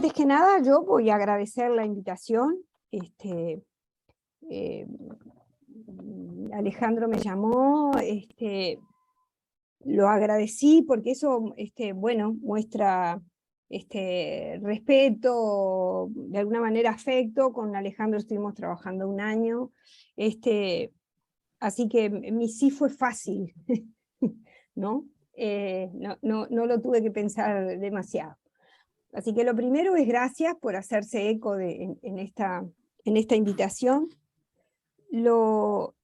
Antes que nada, yo voy a agradecer la invitación. Eh, Alejandro me llamó, lo agradecí porque eso, bueno, muestra respeto, de alguna manera afecto. Con Alejandro estuvimos trabajando un año, así que mi sí fue fácil, ¿no? No lo tuve que pensar demasiado. Así que lo primero es gracias por hacerse eco en esta invitación. Lo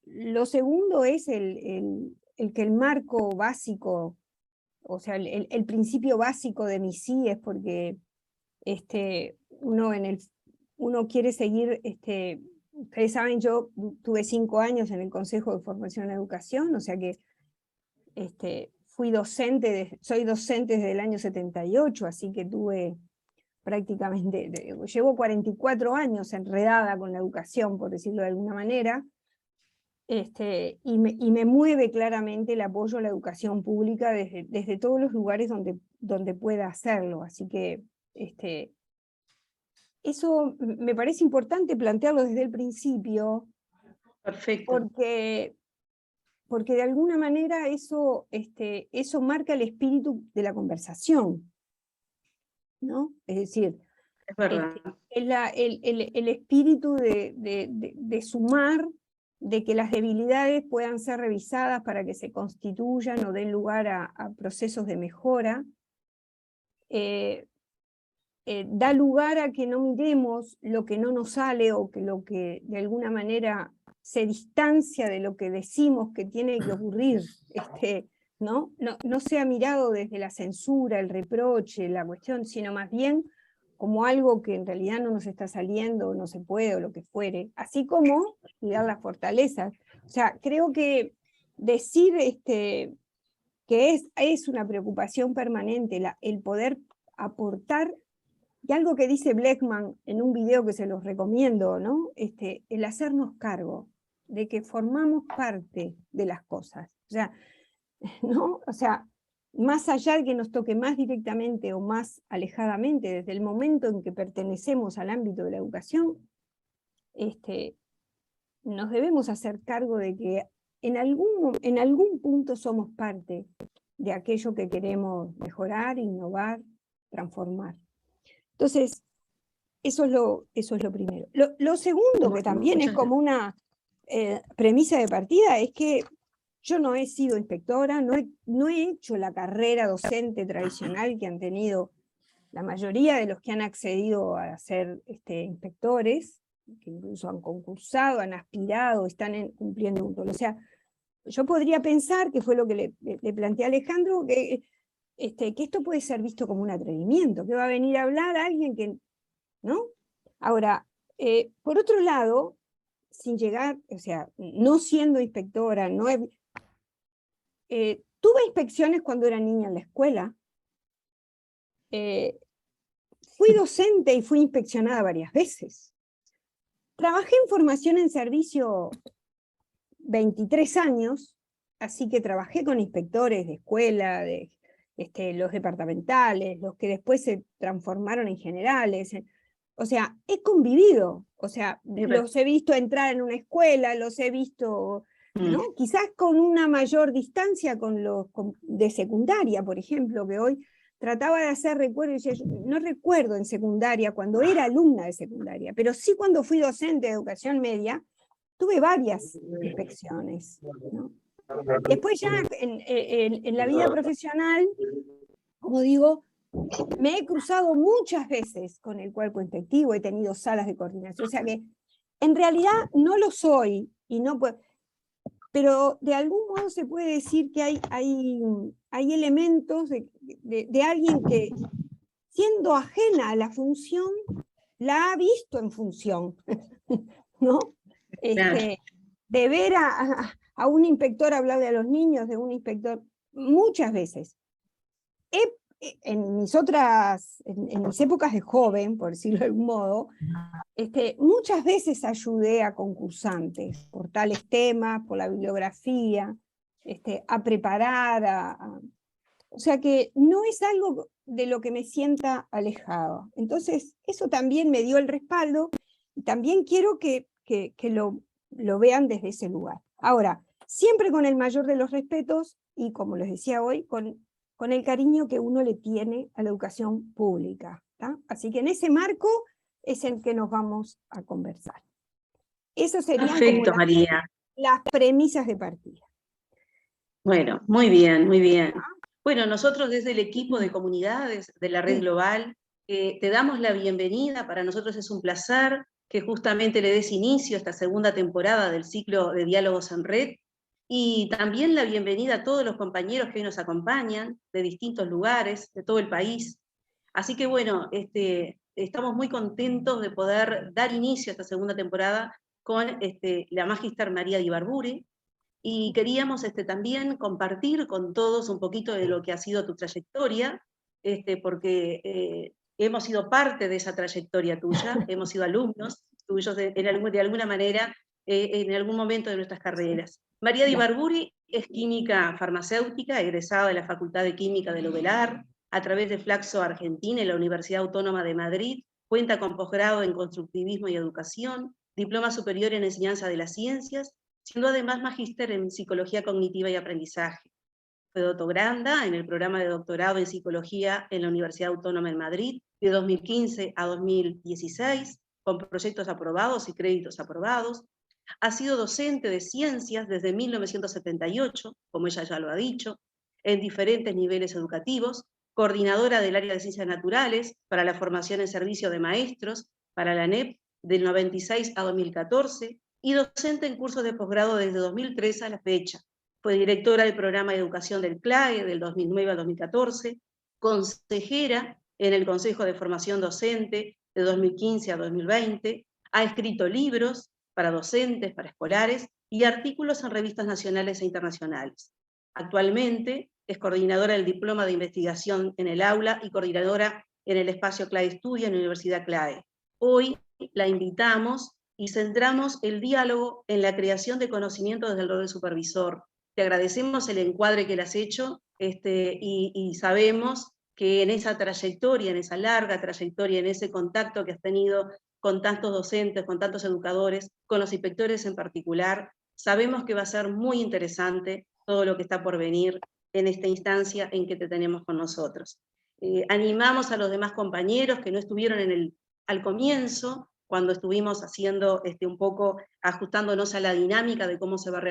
segundo es el que el marco básico, o sea, el principio básico de mi sí es porque uno quiere seguir, ustedes saben, yo tuve 5 años en el Consejo de Formación en Educación, o sea que soy docente desde el año 78, así que tuve prácticamente, llevo 44 años enredada con la educación, por decirlo de alguna manera, y me mueve claramente el apoyo a la educación pública desde todos los lugares donde pueda hacerlo. Así que eso me parece importante plantearlo desde el principio. Perfecto. Porque de alguna manera eso marca el espíritu de la conversación, ¿no? Es decir, Es verdad. el espíritu de sumar, de que las debilidades puedan ser revisadas para que se constituyan o den lugar a procesos de mejora, da lugar a que no miremos lo que no nos sale o que lo que de alguna manera se distancia de lo que decimos que tiene que ocurrir, ¿no? No sea mirado desde la censura, el reproche, la cuestión, sino más bien como algo que en realidad no nos está saliendo, no se puede, o lo que fuere, así como mirar las fortalezas. O sea, creo que decir que es una preocupación permanente el poder aportar, y algo que dice Bleckman en un video que se los recomiendo, ¿no? El hacernos cargo de que formamos parte de las cosas. O sea, ¿no? O sea, más allá de que nos toque más directamente o más alejadamente, desde el momento en que pertenecemos al ámbito de la educación, nos debemos hacer cargo de que en algún punto somos parte de aquello que queremos mejorar, innovar, transformar. Entonces, eso es lo primero. Lo segundo, que también es como una premisa de partida, es que yo no he sido inspectora, no he hecho la carrera docente tradicional que han tenido la mayoría de los que han accedido a ser inspectores, que incluso han concursado, han aspirado, están cumpliendo un rol. O sea, yo podría pensar, que fue lo que le planteé a Alejandro, que esto puede ser visto como un atrevimiento, que va a venir a hablar a alguien que, ¿no? Ahora, por otro lado, sin llegar, o sea, no siendo inspectora, tuve inspecciones cuando era niña en la escuela, fui docente y fui inspeccionada varias veces. Trabajé en formación en servicio 23 años, así que trabajé con inspectores de escuela, los departamentales, los que después se transformaron en generales. O sea, he convivido, o sea, los he visto entrar en una escuela, los he visto, ¿no? Quizás con una mayor distancia con los de secundaria, por ejemplo, que hoy trataba de hacer recuerdo, y decía, no recuerdo en secundaria, cuando era alumna de secundaria, pero sí cuando fui docente de educación media, tuve varias inspecciones, ¿no? Después ya en la vida profesional, como digo, me he cruzado muchas veces con el cuerpo inspectivo, he tenido salas de coordinación, o sea que en realidad no lo soy, y no puedo, pero de algún modo se puede decir que hay elementos de alguien que, siendo ajena a la función, la ha visto en función, ¿no? De ver a un inspector hablar de los niños, de un inspector, muchas veces. En mis épocas de joven, por decirlo de algún modo, muchas veces ayudé a concursantes por tales temas, por la bibliografía, a preparar, o sea que no es algo, de lo que me sienta alejado. Entonces, eso también me dio el respaldo, y también quiero que lo vean desde ese lugar. Ahora, siempre con el mayor de los respetos, y como les decía hoy, con el cariño que uno le tiene a la educación pública, ¿tá? Así que en ese marco es el que nos vamos a conversar. Esas serían Perfecto, como María. las premisas de partida. Bueno, muy bien, muy bien. Bueno, nosotros desde el equipo de comunidades de la Red Global te damos la bienvenida. Para nosotros es un placer que justamente le des inicio a esta segunda temporada del ciclo de Diálogos en Red, y también la bienvenida a todos los compañeros que hoy nos acompañan de distintos lugares, de todo el país. Así que bueno, estamos muy contentos de poder dar inicio a esta segunda temporada con la Magíster María Di Barburi, y queríamos también compartir con todos un poquito de lo que ha sido tu trayectoria, porque hemos sido parte de esa trayectoria tuya, hemos sido alumnos tuyos de alguna manera en algún momento de nuestras carreras. María Di Barburi es química farmacéutica, egresada de la Facultad de Química de Lobelar, a través de Flaxo Argentina en la Universidad Autónoma de Madrid, cuenta con posgrado en Constructivismo y Educación, diploma superior en Enseñanza de las Ciencias, siendo además magíster en Psicología Cognitiva y Aprendizaje. Fue doctoranda en el programa de doctorado en Psicología en la Universidad Autónoma de Madrid de 2015 a 2016, con proyectos aprobados y créditos aprobados. Ha sido docente de ciencias desde 1978, como ella ya lo ha dicho, en diferentes niveles educativos, coordinadora del área de Ciencias Naturales para la formación en servicio de maestros para la ANEP del 96 a 2014, y docente en cursos de posgrado desde 2003 a la fecha. Fue directora del programa de educación del CLAE del 2009 al 2014, consejera en el Consejo de Formación Docente de 2015 a 2020, ha escrito libros para docentes, para escolares, y artículos en revistas nacionales e internacionales. Actualmente es coordinadora del Diploma de Investigación en el Aula y coordinadora en el espacio CLAE Estudia en la Universidad CLAE. Hoy la invitamos y centramos el diálogo en la creación de conocimiento desde el rol del supervisor. Te agradecemos el encuadre que le has hecho, y sabemos que en esa trayectoria, en esa larga trayectoria, en ese contacto que has tenido con tantos docentes, con tantos educadores, con los inspectores en particular, sabemos que va a ser muy interesante todo lo que está por venir en esta instancia en que te tenemos con nosotros. Animamos a los demás compañeros que no estuvieron al comienzo, cuando estuvimos haciendo un poco, ajustándonos a la dinámica de cómo se va a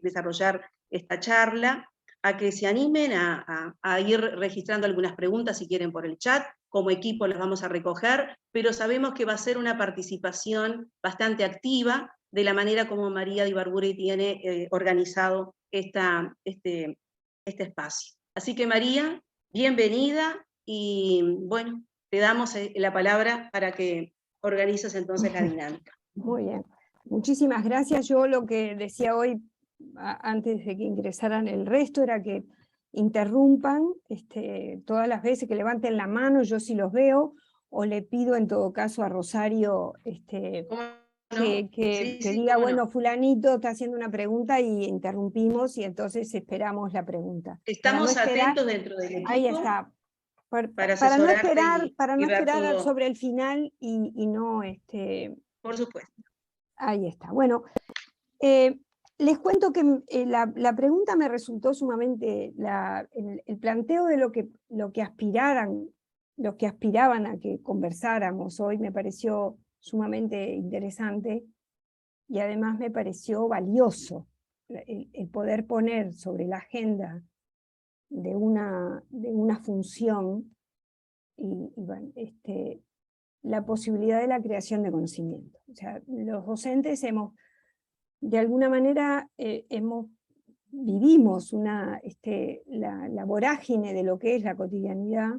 desarrollar esta charla, a que se animen a ir registrando algunas preguntas si quieren por el chat. Como equipo las vamos a recoger, pero sabemos que va a ser una participación bastante activa de la manera como María Di Barburi tiene organizado este espacio. Así que María, bienvenida, y bueno, te damos la palabra para que organizas entonces la dinámica. Muy bien, muchísimas gracias. Yo lo que decía hoy, antes de que ingresaran el resto, era que interrumpan todas las veces que levanten la mano, yo sí los veo, o le pido en todo caso a Rosario que diga, bueno, fulanito está haciendo una pregunta y interrumpimos y entonces esperamos la pregunta. Estamos atentos dentro del equipo. Ahí está. Para no esperar todo sobre el final y no... Por supuesto. Ahí está. Bueno, les cuento que la pregunta me resultó sumamente... el planteo de lo que aspiraban a que conversáramos hoy me pareció sumamente interesante, y además me pareció valioso el poder poner sobre la agenda de una función bueno, la posibilidad de la creación de conocimiento. O sea, los docentes de alguna manera, vivimos la vorágine de lo que es la cotidianidad,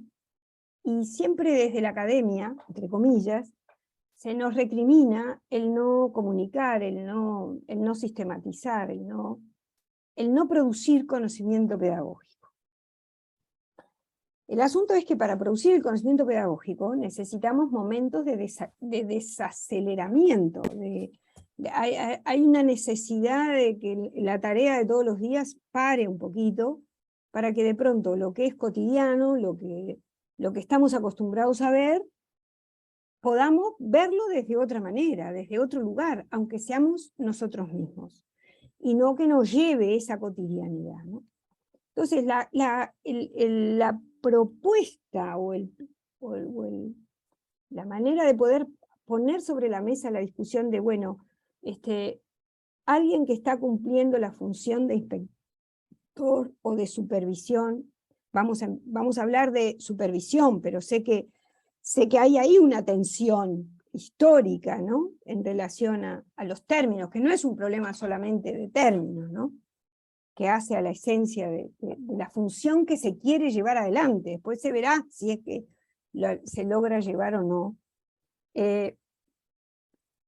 y siempre desde la academia, entre comillas, se nos recrimina el no comunicar, el no sistematizar, el no producir conocimiento pedagógico. El asunto es que para producir el conocimiento pedagógico necesitamos momentos de desaceleramiento. Hay una necesidad de que la tarea de todos los días pare un poquito, para que de pronto lo que es cotidiano, lo que lo que estamos acostumbrados a ver, podamos verlo desde otra manera, desde otro lugar, aunque seamos nosotros mismos, y no que nos lleve esa cotidianidad, ¿no? Entonces, la propuesta la manera de poder poner sobre la mesa la discusión de, bueno, alguien que está cumpliendo la función de inspector o de supervisión, vamos a hablar de supervisión, pero sé que hay ahí una tensión histórica, ¿no? En relación a los términos, que no es un problema solamente de términos, ¿no? Que hace a la esencia de la función que se quiere llevar adelante. Después se verá si es que se logra llevar o no.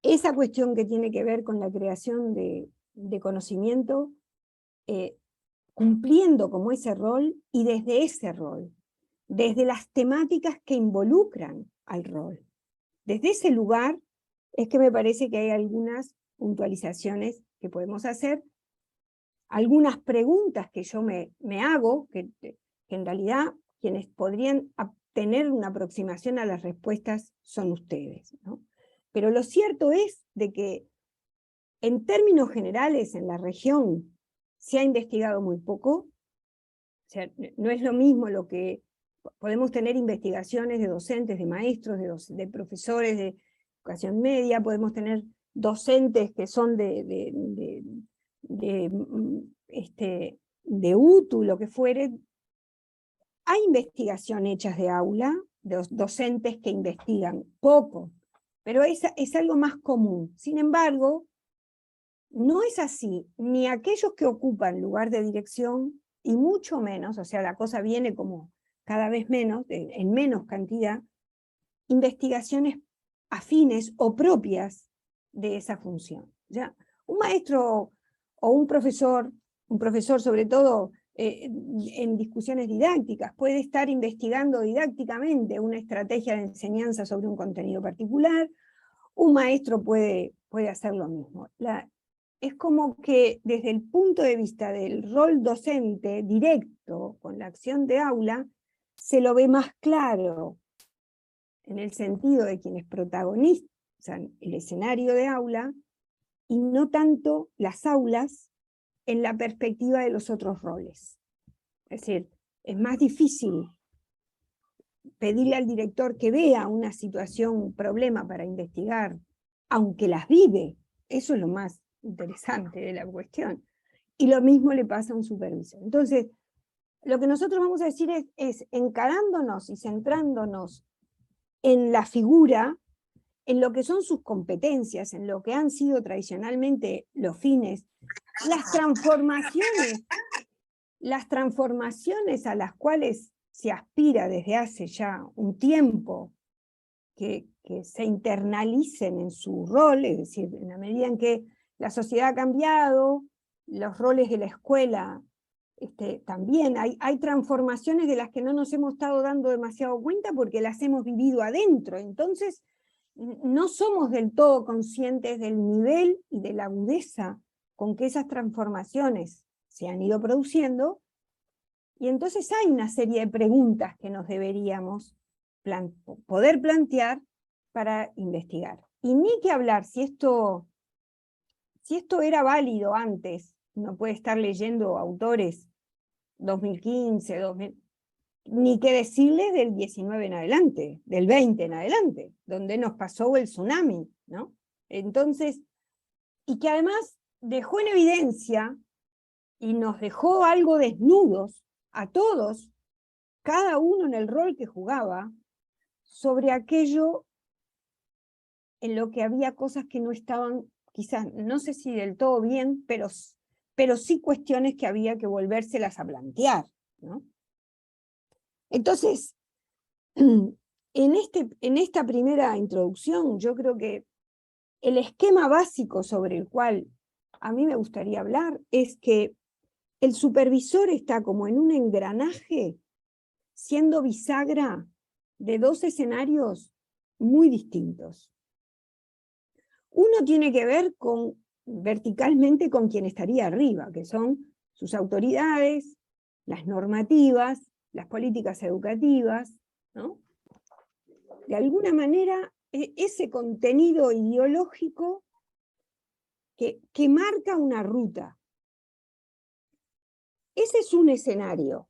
Esa cuestión que tiene que ver con la creación de conocimiento, cumpliendo como ese rol, y desde ese rol, desde las temáticas que involucran al rol. Desde ese lugar es que me parece que hay algunas puntualizaciones que podemos hacer, algunas preguntas que yo me hago, que en realidad quienes podrían tener una aproximación a las respuestas son ustedes, ¿no? Pero lo cierto es de que en términos generales en la región se ha investigado muy poco. O sea, no es lo mismo lo que podemos tener investigaciones de docentes, de maestros, de profesores de educación media, podemos tener docentes que son de UTU, lo que fuere. Hay investigación hechas de aula, de docentes que investigan poco, pero es algo más común. Sin embargo, no es así, ni aquellos que ocupan lugar de dirección, y mucho menos, o sea, la cosa viene como cada vez menos, en menos cantidad, investigaciones afines o propias de esa función. ¿Ya? Un maestro o un profesor sobre todo en discusiones didácticas, puede estar investigando didácticamente una estrategia de enseñanza sobre un contenido particular. Un maestro puede hacer lo mismo. Es como que desde el punto de vista del rol docente directo con la acción de aula, se lo ve más claro en el sentido de quienes protagonizan el escenario de aula y no tanto las aulas en la perspectiva de los otros roles. Es decir, es más difícil pedirle al director que vea una situación, un problema para investigar, aunque las vive. Eso es lo más interesante de la cuestión. Y lo mismo le pasa a un supervisor. Entonces, lo que nosotros vamos a decir es encarándonos y centrándonos en la figura, en lo que son sus competencias, en lo que han sido tradicionalmente los fines, las transformaciones a las cuales se aspira desde hace ya un tiempo, que se internalicen en su rol, es decir, en la medida en que la sociedad ha cambiado, los roles de la escuela también, hay transformaciones de las que no nos hemos estado dando demasiado cuenta porque las hemos vivido adentro. Entonces, no somos del todo conscientes del nivel y de la agudeza con que esas transformaciones se han ido produciendo, y entonces hay una serie de preguntas que nos deberíamos poder plantear para investigar. Y ni que hablar, si esto era válido antes, uno puede estar leyendo autores 2015, ni que decirles del 19 en adelante, del 20 en adelante, donde nos pasó el tsunami, ¿no? Entonces, y que además dejó en evidencia y nos dejó algo desnudos a todos, cada uno en el rol que jugaba, sobre aquello en lo que había cosas que no estaban, quizás, no sé si del todo bien, pero sí cuestiones que había que volvérselas a plantear, ¿no? Entonces, en esta primera introducción, yo creo que el esquema básico sobre el cual a mí me gustaría hablar es que el supervisor está como en un engranaje siendo bisagra de dos escenarios muy distintos. Uno tiene que ver verticalmente con quien estaría arriba, que son sus autoridades, las normativas, las políticas educativas, ¿no? De alguna manera, ese contenido ideológico que marca una ruta. Ese es un escenario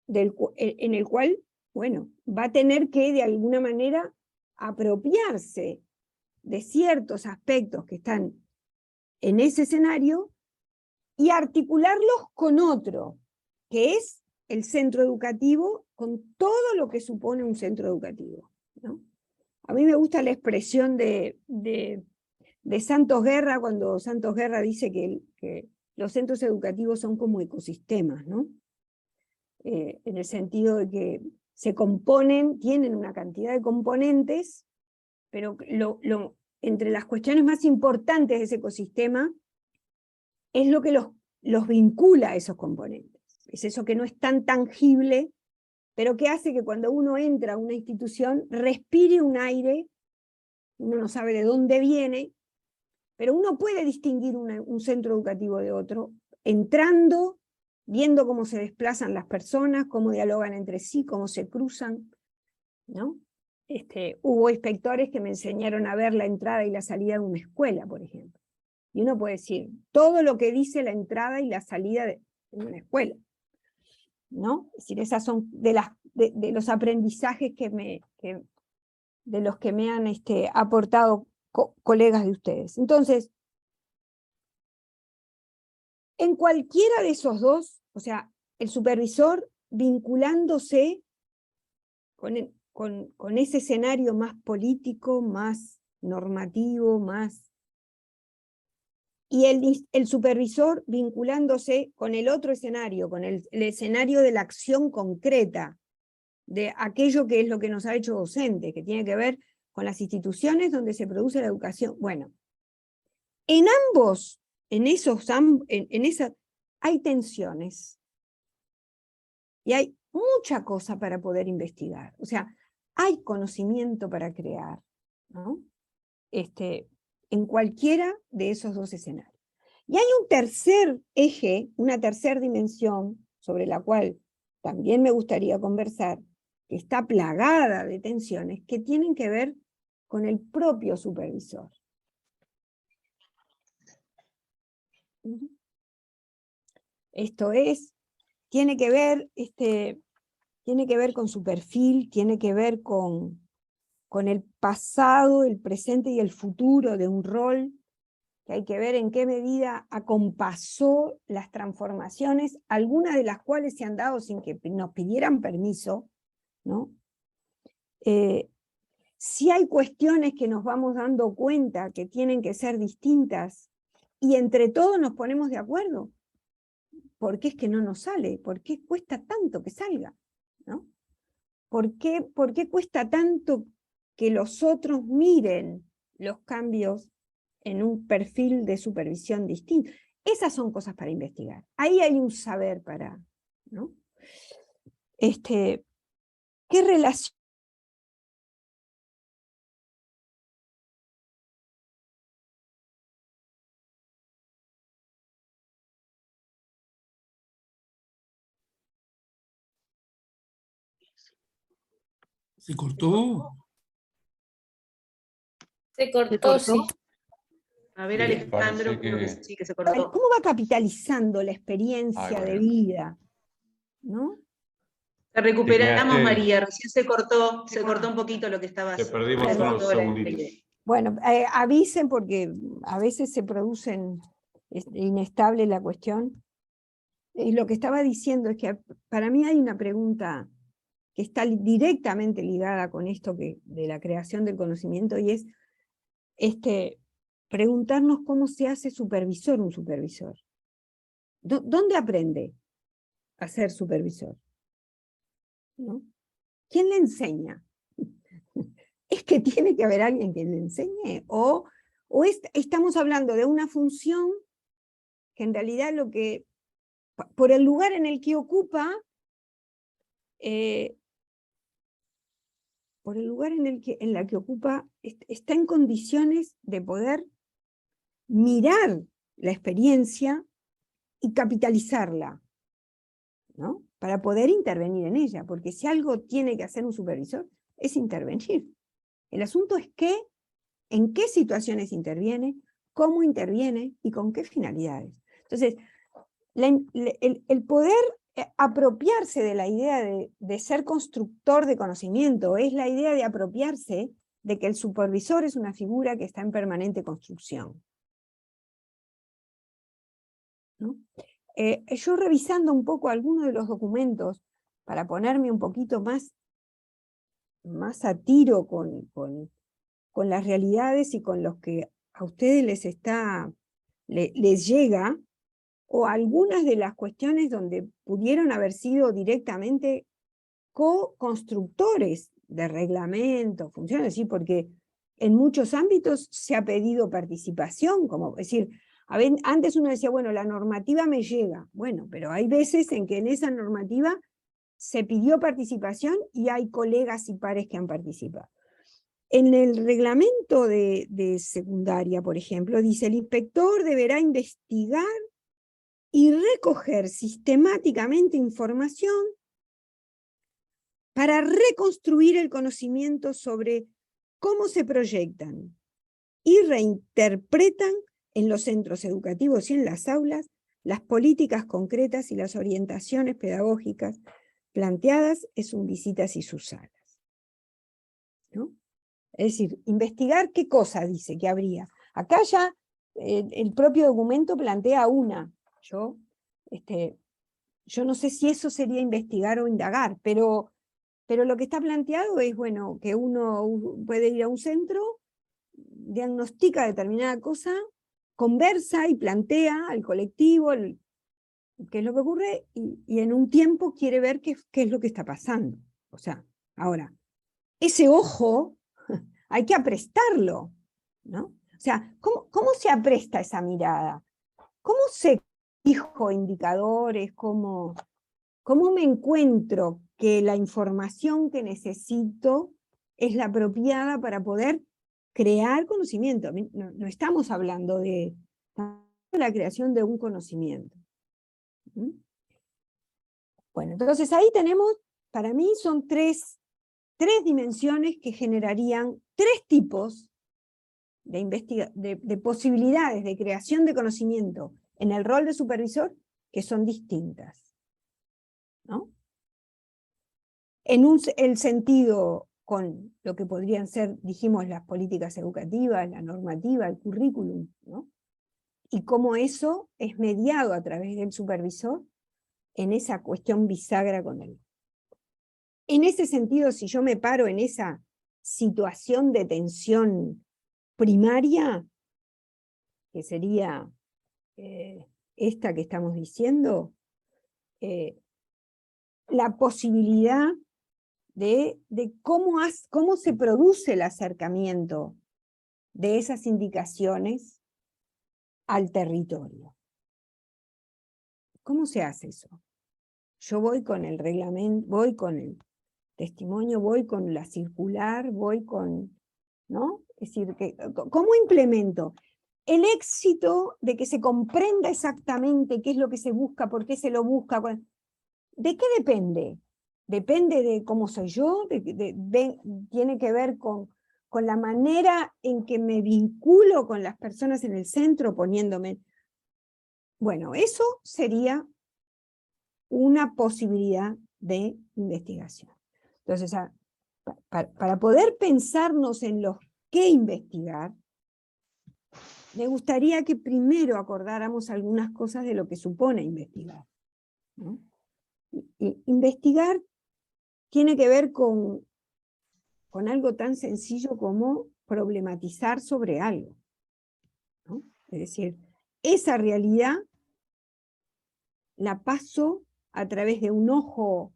en el cual, bueno, va a tener que de alguna manera apropiarse de ciertos aspectos que están en ese escenario y articularlos con otro, que es el centro educativo, con todo lo que supone un centro educativo, ¿no? A mí me gusta la expresión de Santos Guerra, cuando Santos Guerra dice que los centros educativos son como ecosistemas, ¿no? En el sentido de que se componen, tienen una cantidad de componentes, pero entre las cuestiones más importantes de ese ecosistema es lo que los vincula a esos componentes. Es eso que no es tan tangible, pero que hace que cuando uno entra a una institución respire un aire, uno no sabe de dónde viene, pero uno puede distinguir un centro educativo de otro, entrando, viendo cómo se desplazan las personas, cómo dialogan entre sí, cómo se cruzan, ¿no? Hubo inspectores que me enseñaron a ver la entrada y la salida de una escuela, por ejemplo. Y uno puede decir todo lo que dice la entrada y la salida de una escuela, ¿no? Es decir, esas son de los aprendizajes de los que me han aportado colegas de ustedes. Entonces, en cualquiera de esos dos, o sea, el supervisor vinculándose con ese escenario más político, más normativo, y el supervisor vinculándose con el otro escenario, con el escenario de la acción concreta, de aquello que es lo que nos ha hecho docentes, que tiene que ver con las instituciones donde se produce la educación. Bueno, en ambos, en esas, hay tensiones. Y hay mucha cosa para poder investigar. O sea, hay conocimiento para crear, ¿no? En cualquiera de esos dos escenarios. Y hay un tercer eje, una tercera dimensión, sobre la cual también me gustaría conversar, que está plagada de tensiones, que tienen que ver con el propio supervisor. Esto es, tiene que ver con su perfil, tiene que ver con el pasado, el presente y el futuro de un rol, que hay que ver en qué medida acompasó las transformaciones, algunas de las cuales se han dado sin que nos pidieran permiso, ¿no? Si hay cuestiones que nos vamos dando cuenta que tienen que ser distintas, y entre todos nos ponemos de acuerdo, ¿por qué es que no nos sale? ¿Por qué cuesta tanto que salga? ¿No? ¿Por qué cuesta tanto que los otros miren los cambios en un perfil de supervisión distinto? Esas son cosas para investigar. Ahí hay un saber para, ¿no? ¿Qué relación? ¿Se cortó? Se cortó, sí. A ver, Sí, Alejandro, creo que sí que se cortó. ¿Cómo va capitalizando la experiencia de vida? ¿No? Te recuperamos, Sí, María, recién se cortó un poquito lo que estabas. Te perdimos Perdón. unos segunditos. Bueno, avisen porque a veces se producen inestable la cuestión. Y lo que estaba diciendo es que para mí hay una pregunta que está directamente ligada con esto de la creación del conocimiento, y es preguntarnos cómo se hace un supervisor. ¿Dónde aprende a ser supervisor? ¿No? ¿Quién le enseña? ¿Es que tiene que haber alguien que le enseñe? ¿O estamos hablando de una función que en realidad por el lugar en el que ocupa, está en condiciones de poder mirar la experiencia y capitalizarla, ¿no? para poder intervenir en ella, porque si algo tiene que hacer un supervisor, es intervenir. El asunto es en qué situaciones interviene, cómo interviene y con qué finalidades. Entonces, el poder apropiarse de la idea de ser constructor de conocimiento es la idea de apropiarse de que el supervisor es una figura que está en permanente construcción, ¿no? Yo revisando un poco algunos de los documentos para ponerme un poquito más a tiro con las realidades y con los que a ustedes les llega, o algunas de las cuestiones donde pudieron haber sido directamente co-constructores de reglamentos, funciones, ¿sí? Porque en muchos ámbitos se ha pedido participación, como decir, antes uno decía, bueno, la normativa me llega, bueno, pero hay veces en que en esa normativa se pidió participación y hay colegas y pares que han participado. En el reglamento de secundaria, por ejemplo, dice, el inspector deberá investigar y recoger sistemáticamente información para reconstruir el conocimiento sobre cómo se proyectan y reinterpretan en los centros educativos y en las aulas las políticas concretas y las orientaciones pedagógicas planteadas en sus visitas y sus salas, ¿no? Es decir, investigar qué cosa dice que habría. Acá ya el propio documento plantea una. Yo no sé si eso sería investigar o indagar, pero lo que está planteado es, bueno, que uno puede ir a un centro, diagnostica determinada cosa, conversa y plantea al colectivo qué es lo que ocurre, y en un tiempo quiere ver qué es lo que está pasando. O sea, ahora, ese ojo hay que aprestarlo, ¿no? O sea, ¿cómo se apresta esa mirada? ¿Cómo se fijo indicadores? ¿Cómo me encuentro que la información que necesito es la apropiada para poder crear conocimiento? No estamos hablando de la creación de un conocimiento. Bueno, entonces ahí tenemos, para mí son tres dimensiones que generarían tres tipos de posibilidades de creación de conocimiento en el rol de supervisor que son distintas, ¿no? En el sentido con lo que podrían ser, dijimos, las políticas educativas, la normativa, el currículum, ¿no? Y cómo eso es mediado a través del supervisor en esa cuestión bisagra con él. En ese sentido, si yo me paro en esa situación de tensión primaria, que sería esta que estamos diciendo, la posibilidad de cómo se produce el acercamiento de esas indicaciones al territorio. ¿Cómo se hace eso? Yo voy con el reglamento, voy con el testimonio, voy con la circular, voy con, ¿no? Es decir, ¿cómo implemento? El éxito de que se comprenda exactamente qué es lo que se busca, por qué se lo busca. ¿De qué depende? Depende de cómo soy yo, tiene que ver con la manera en que me vinculo con las personas en el centro, poniéndome. Bueno, eso sería una posibilidad de investigación. Entonces, para poder pensarnos en los que investigar, me gustaría que primero acordáramos algunas cosas de lo que supone investigar, ¿no? Investigar tiene que ver con algo tan sencillo como problematizar sobre algo, ¿no? Es decir, esa realidad la paso a través de un ojo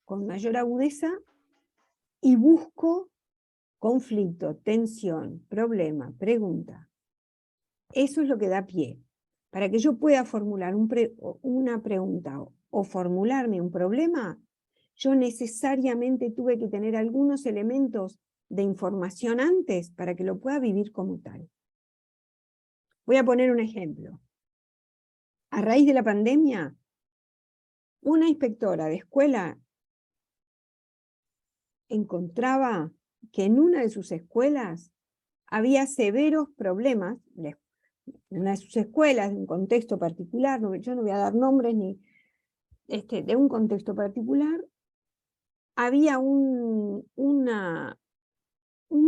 con mayor agudeza y busco conflicto, tensión, problema, pregunta. Eso es lo que da pie. Para que yo pueda formular una pregunta o formularme un problema, yo necesariamente tuve que tener algunos elementos de información antes para que lo pueda vivir como tal. Voy a poner un ejemplo. A raíz de la pandemia, una inspectora de escuela encontraba que en una de sus escuelas había severos problemas, en una de sus escuelas, de un contexto particular, yo no voy a dar nombres ni de un contexto particular, había un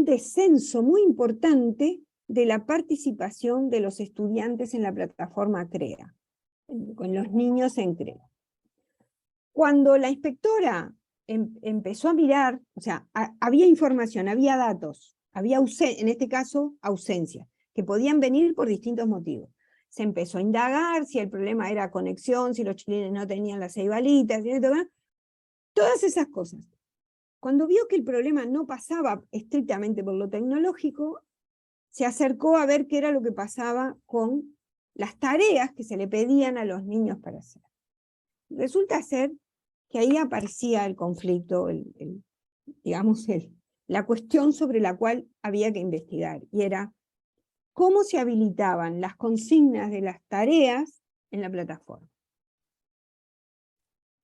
descenso muy importante de la participación de los estudiantes en la plataforma CREA, con los niños en CREA. Cuando la inspectora empezó a mirar, o sea, había información, había datos, había en este caso ausencia, que podían venir por distintos motivos. Se empezó a indagar si el problema era conexión, si los chilenos no tenían las ceibalitas, todas esas cosas. Cuando vio que el problema no pasaba estrictamente por lo tecnológico, se acercó a ver qué era lo que pasaba con las tareas que se le pedían a los niños para hacer. Resulta ser que ahí aparecía el conflicto, digamos, la cuestión sobre la cual había que investigar, y era cómo se habilitaban las consignas de las tareas en la plataforma.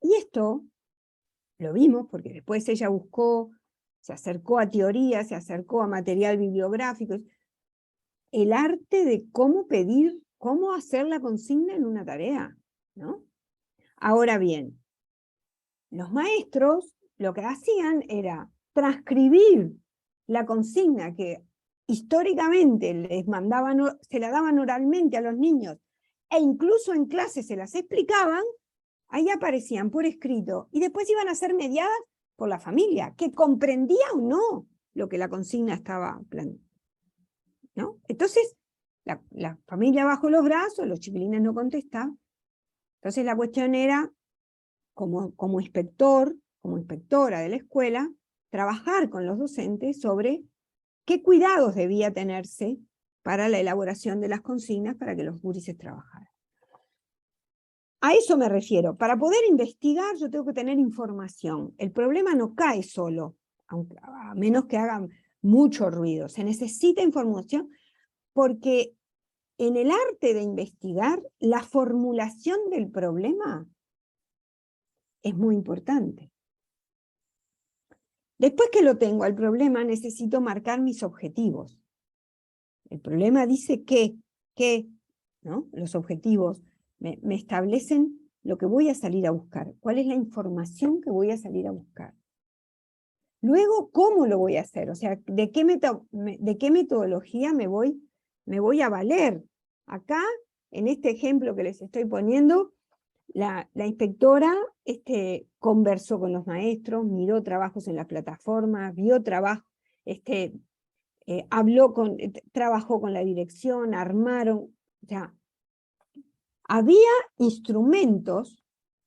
Y esto lo vimos porque después ella buscó, se acercó a teoría, se acercó a material bibliográfico, el arte de cómo pedir, cómo hacer la consigna en una tarea, ¿no? Ahora bien, los maestros lo que hacían era transcribir la consigna que históricamente les mandaban, se la daban oralmente a los niños, e incluso en clase se las explicaban, ahí aparecían por escrito, y después iban a ser mediadas por la familia, que comprendía o no lo que la consigna estaba planteando, ¿no? Entonces, la familia bajó los brazos, los chiquilines no contestaban. Entonces la cuestión era, como inspector, como inspectora de la escuela, trabajar con los docentes sobre qué cuidados debía tenerse para la elaboración de las consignas para que los gurises trabajaran. A eso me refiero. Para poder investigar yo tengo que tener información. El problema no cae solo, a menos que hagan mucho ruido. Se necesita información porque en el arte de investigar, la formulación del problema es muy importante. Después que lo tengo al problema, necesito marcar mis objetivos. El problema dice que, ¿no? Los objetivos me establecen lo que voy a salir a buscar, cuál es la información que voy a salir a buscar. Luego, ¿cómo lo voy a hacer? O sea, ¿de qué metodología me voy a valer? Acá, en este ejemplo que les estoy poniendo, la inspectora conversó con los maestros, miró trabajos en la plataforma, vio trabajo, trabajó con la dirección, armaron, o sea, había instrumentos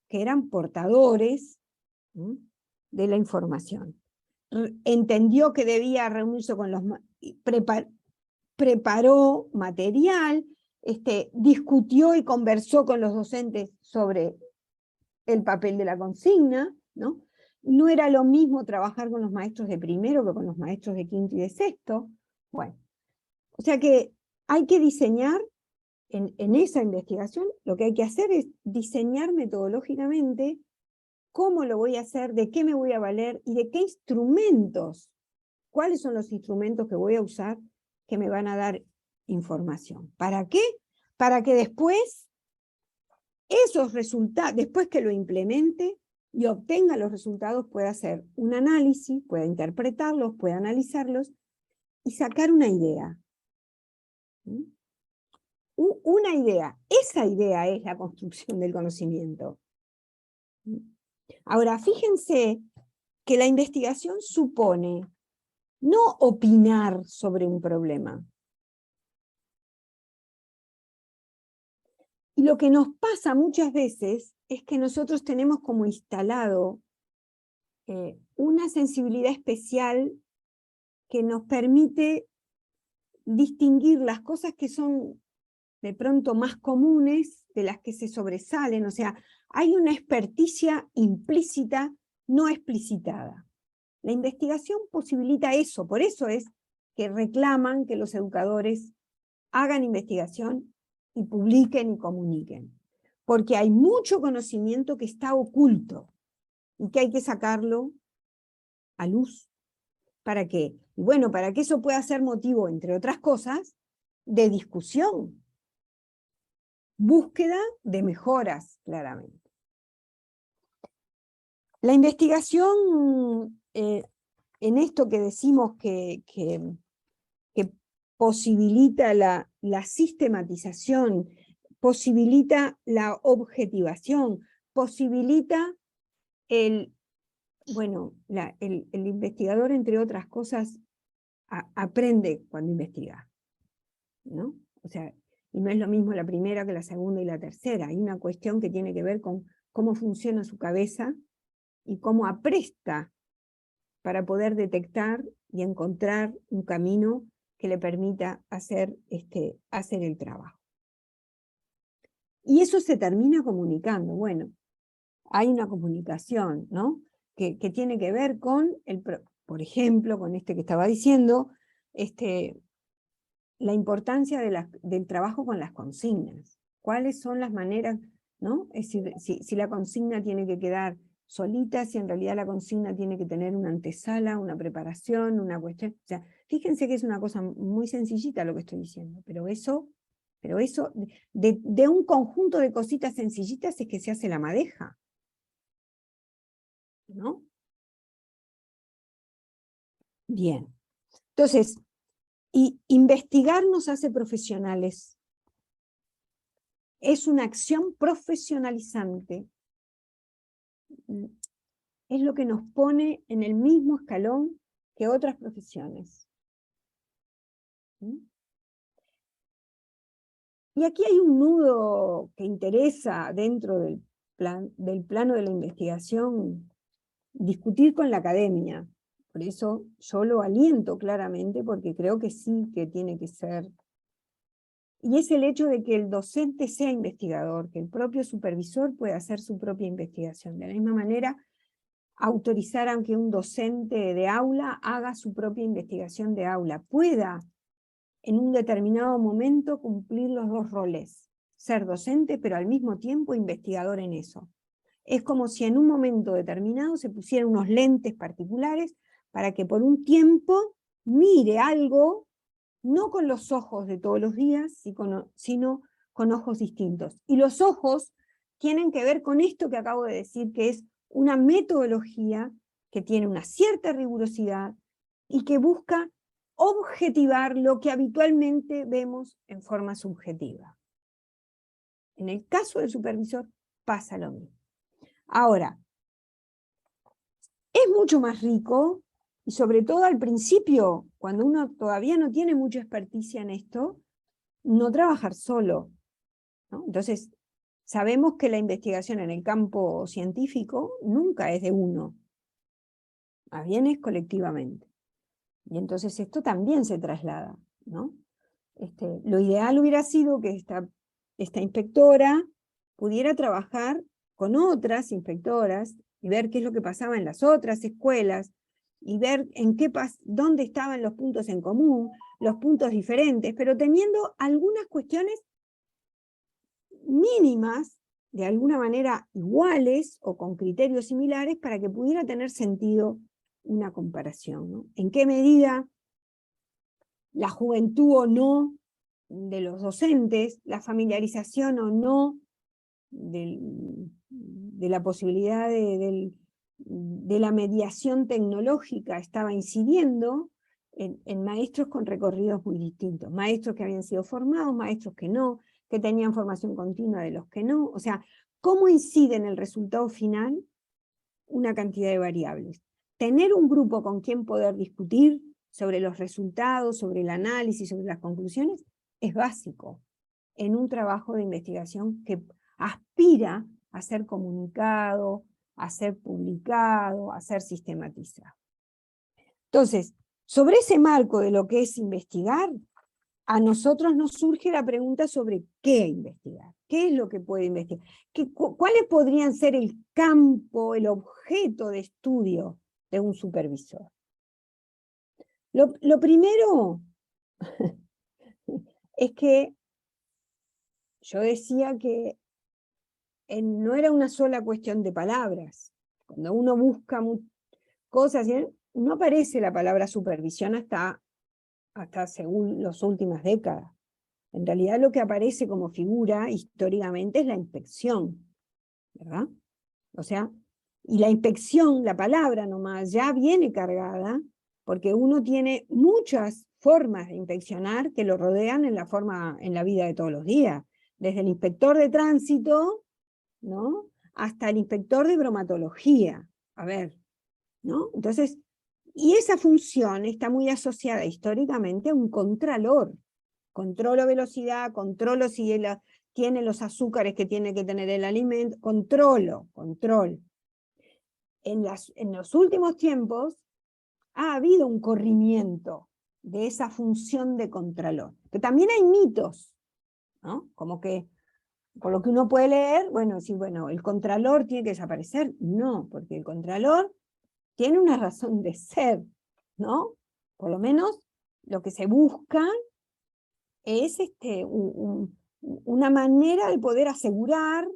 que eran portadores, ¿sí?, de la información. Entendió que debía reunirse con los preparó material, discutió y conversó con los docentes sobre el papel de la consigna, ¿no? No era lo mismo trabajar con los maestros de primero que con los maestros de quinto y de sexto. Bueno, o sea que hay que diseñar, en esa investigación, lo que hay que hacer es diseñar metodológicamente cómo lo voy a hacer, de qué me voy a valer y de qué instrumentos, cuáles son los instrumentos que voy a usar que me van a dar información. ¿Para qué? Para que después esos resultados, después que lo implemente y obtenga los resultados, pueda hacer un análisis, pueda interpretarlos, pueda analizarlos y sacar una idea. ¿Sí? Una idea. Esa idea es la construcción del conocimiento. Ahora, fíjense que la investigación supone no opinar sobre un problema. Y lo que nos pasa muchas veces es que nosotros tenemos como instalado una sensibilidad especial que nos permite distinguir las cosas que son de pronto más comunes de las que se sobresalen. O sea, hay una experticia implícita, no explicitada. La investigación posibilita eso, por eso es que reclaman que los educadores hagan investigación y publiquen y comuniquen. porque hay mucho conocimiento que está oculto y que hay que sacarlo a luz. ¿Para qué? Y bueno, para que eso pueda ser motivo, entre otras cosas, de discusión, búsqueda de mejoras, claramente. La investigación, en esto que decimos que posibilita la sistematización, posibilita la objetivación, posibilita el investigador, entre otras cosas, aprende cuando investiga, ¿no? O sea, y no es lo mismo la primera que la segunda y la tercera. Hay una cuestión que tiene que ver con cómo funciona su cabeza y cómo apresta para poder detectar y encontrar un camino que le permita hacer el trabajo. Y eso se termina comunicando. Bueno, hay una comunicación, ¿no? Que tiene que ver con, por ejemplo, con que estaba diciendo, la importancia del trabajo con las consignas. ¿Cuáles son las maneras, ¿no? Es decir, si la consigna tiene que quedar solita, si en realidad la consigna tiene que tener una antesala, una preparación, una cuestión. O sea, fíjense que es una cosa muy sencillita lo que estoy diciendo, pero eso de un conjunto de cositas sencillitas es que se hace la madeja, ¿no? Bien. Entonces, investigar nos hace profesionales. Es una acción profesionalizante. Es lo que nos pone en el mismo escalón que otras profesiones. Y aquí hay un nudo que interesa dentro del plano de la investigación, discutir con la academia. Por eso yo lo aliento claramente, porque creo que sí que tiene que ser. Y es el hecho de que el docente sea investigador, que el propio supervisor pueda hacer su propia investigación. De la misma manera, autorizar a que un docente de aula haga su propia investigación de aula, pueda en un determinado momento cumplir los dos roles, ser docente pero al mismo tiempo investigador en eso. Es como si en un momento determinado se pusieran unos lentes particulares para que por un tiempo mire algo, no con los ojos de todos los días, sino con ojos distintos. Y los ojos tienen que ver con esto que acabo de decir, que es una metodología que tiene una cierta rigurosidad y que busca objetivar lo que habitualmente vemos en forma subjetiva. En el caso del supervisor pasa lo mismo. Ahora, es mucho más rico, y sobre todo al principio, cuando uno todavía no tiene mucha experticia en esto, no trabajar solo, ¿no? Entonces, sabemos que la investigación en el campo científico nunca es de uno, más bien es colectivamente. Y entonces esto también se traslada, ¿no? Lo ideal hubiera sido que esta inspectora pudiera trabajar con otras inspectoras y ver qué es lo que pasaba en las otras escuelas y ver dónde estaban los puntos en común, los puntos diferentes, pero teniendo algunas cuestiones mínimas, de alguna manera iguales o con criterios similares para que pudiera tener sentido una comparación, ¿no? ¿En qué medida la juventud o no de los docentes, la familiarización o no de la posibilidad de la mediación tecnológica estaba incidiendo en maestros con recorridos muy distintos, maestros que habían sido formados, maestros que no, que tenían formación continua de los que no? O sea, ¿cómo incide en el resultado final una cantidad de variables? Tener un grupo con quien poder discutir sobre los resultados, sobre el análisis, sobre las conclusiones, es básico en un trabajo de investigación que aspira a ser comunicado, a ser publicado, a ser sistematizado. Entonces, sobre ese marco de lo que es investigar, a nosotros nos surge la pregunta sobre qué investigar, qué es lo que puede investigar, cuáles podrían ser el campo, el objeto de estudio de un supervisor. Lo primero es que yo decía que no era una sola cuestión de palabras. Cuando uno busca cosas, no aparece la palabra supervisión hasta según las últimas décadas. En realidad lo que aparece como figura históricamente es la inspección, ¿verdad? O sea, y la inspección, la palabra nomás, ya viene cargada, porque uno tiene muchas formas de inspeccionar que lo rodean en la vida de todos los días. Desde el inspector de tránsito, ¿no?, hasta el inspector de bromatología. A ver, ¿no? Entonces, y esa función está muy asociada históricamente a un contralor. Controlo velocidad, controlo si tiene los azúcares que tiene que tener el alimento, control. En los últimos tiempos ha habido un corrimiento de esa función de contralor. Pero también hay mitos, ¿no? Como que, por lo que uno puede leer, bueno, el contralor tiene que desaparecer. No, porque el contralor tiene una razón de ser, ¿no? Por lo menos lo que se busca es una manera de poder asegurar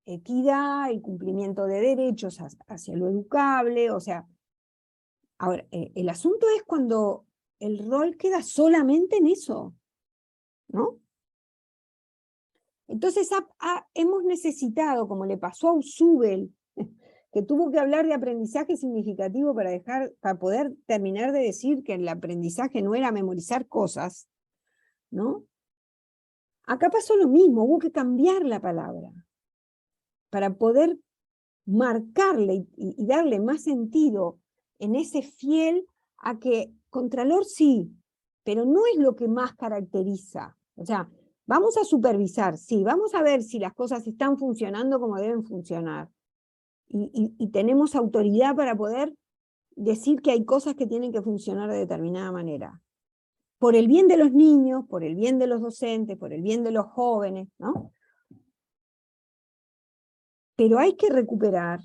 equidad, el cumplimiento de derechos hacia lo educable, o sea, ahora, el asunto es cuando el rol queda solamente en eso, ¿no? Entonces hemos necesitado, como le pasó a Usubel, que tuvo que hablar de aprendizaje significativo para poder terminar de decir que el aprendizaje no era memorizar cosas, ¿no? Acá pasó lo mismo, hubo que cambiar la palabra para poder marcarle y darle más sentido en ese fiel a que contralor sí, pero no es lo que más caracteriza. O sea, vamos a supervisar, sí, vamos a ver si las cosas están funcionando como deben funcionar. Y tenemos autoridad para poder decir que hay cosas que tienen que funcionar de determinada manera. Por el bien de los niños, por el bien de los docentes, por el bien de los jóvenes, ¿no? Pero hay que recuperar,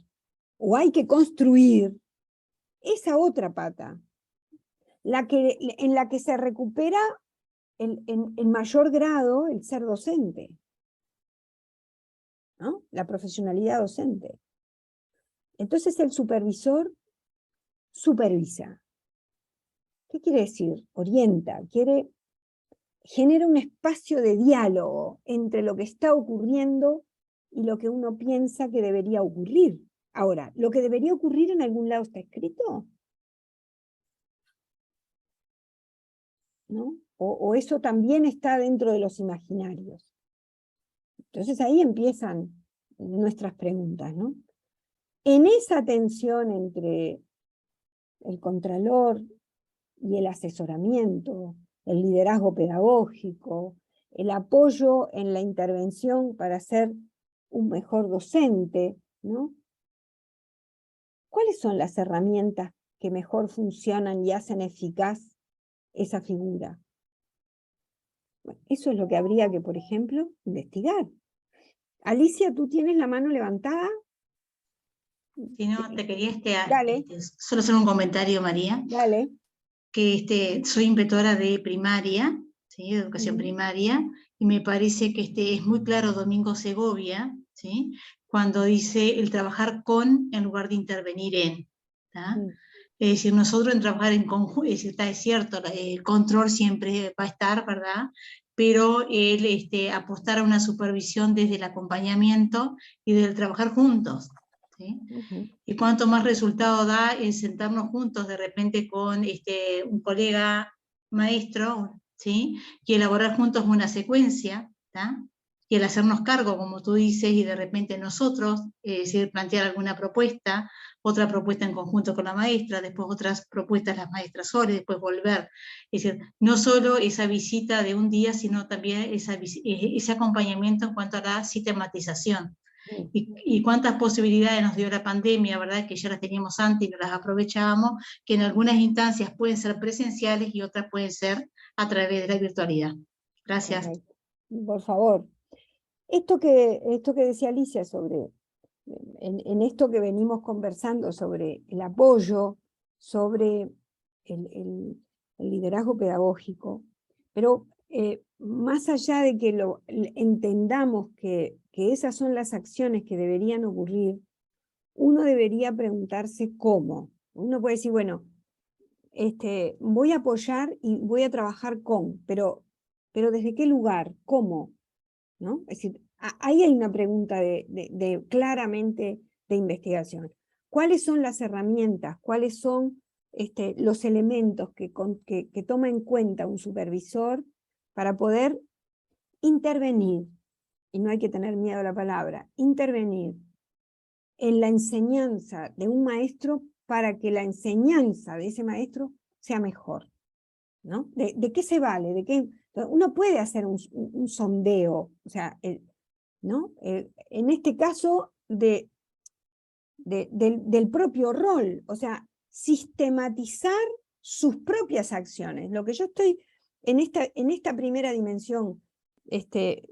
o hay que construir, esa otra pata, en la que se recupera en mayor grado el ser docente, ¿no? La profesionalidad docente. Entonces el supervisor supervisa. ¿Qué quiere decir? Orienta, genera un espacio de diálogo entre lo que está ocurriendo y lo que uno piensa que debería ocurrir. Ahora, ¿lo que debería ocurrir en algún lado está escrito? ¿No? O eso también está dentro de los imaginarios. Entonces ahí empiezan nuestras preguntas, ¿no? En esa tensión entre el contralor y el asesoramiento, el liderazgo pedagógico, el apoyo en la intervención para ser un mejor docente, ¿no? ¿Cuáles son las herramientas que mejor funcionan y hacen eficaz esa figura? Bueno, eso es lo que habría que, por ejemplo, investigar. Alicia, ¿tú tienes la mano levantada? Si no, te quería Dale. solo hacer un comentario, María. Dale. Que soy inspectora de primaria, ¿sí? De educación primaria, y me parece que es muy claro Domingo Segovia, ¿sí? Cuando dice el trabajar con en lugar de intervenir en. Es decir, nosotros en trabajar en conjunto, es cierto, el control siempre va a estar, ¿verdad? Pero el apostar a una supervisión desde el acompañamiento y del trabajar juntos, ¿sí? Y cuánto más resultado da el sentarnos juntos de repente con un colega maestro, ¿sí? Y elaborar juntos una secuencia, ¿tá? Y el hacernos cargo, como tú dices, y de repente nosotros, plantear alguna propuesta, otra propuesta en conjunto con la maestra, después otras propuestas las maestras solas, después volver. Es decir, no solo esa visita de un día, sino también ese acompañamiento en cuanto a la sistematización. Y cuántas posibilidades nos dio la pandemia, ¿verdad? Que ya las teníamos antes y no las aprovechábamos, que en algunas instancias pueden ser presenciales y otras pueden ser a través de la virtualidad. Gracias. Correcto. Por favor. Esto que decía Alicia sobre, en esto que venimos conversando sobre el apoyo, sobre el liderazgo pedagógico, pero más allá de que entendamos que esas son las acciones que deberían ocurrir, uno debería preguntarse cómo. Uno puede decir, bueno, voy a apoyar y voy a trabajar con, pero ¿desde qué lugar? ¿Cómo? ¿No? Es decir, ahí hay una pregunta claramente de investigación. ¿Cuáles son las herramientas? ¿Cuáles son los elementos que toma en cuenta un supervisor para poder intervenir? Y no hay que tener miedo a la palabra, intervenir en la enseñanza de un maestro para que la enseñanza de ese maestro sea mejor, ¿no? ¿De qué se vale? Uno puede hacer un sondeo, o sea, ¿no? En este caso del propio rol, o sea, sistematizar sus propias acciones. Lo que yo estoy en esta primera dimensión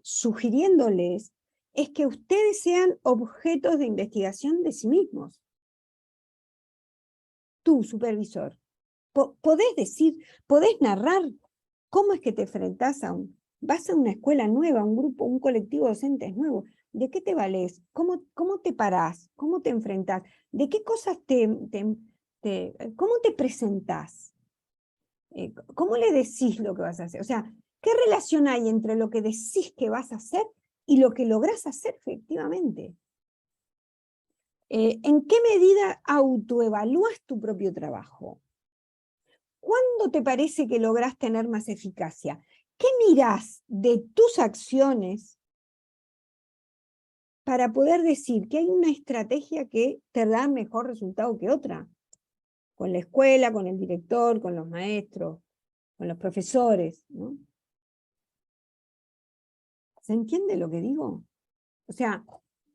sugiriéndoles es que ustedes sean objetos de investigación de sí mismos. Tú, supervisor, podés decir, podés narrar cómo es que te enfrentás vas a una escuela nueva, un grupo, un colectivo de docentes nuevo. ¿De qué te valés? ¿Cómo te parás? ¿Cómo te enfrentás? ¿De qué cosas cómo te presentás? ¿Cómo le decís lo que vas a hacer? O sea, ¿qué relación hay entre lo que decís que vas a hacer y lo que lográs hacer efectivamente? ¿En qué medida autoevalúas tu propio trabajo? ¿Cuándo te parece que lográs tener más eficacia? ¿Qué mirás de tus acciones para poder decir que hay una estrategia que te da mejor resultado que otra? Con la escuela, con el director, con los maestros, con los profesores, ¿no? ¿Se entiende lo que digo? O sea,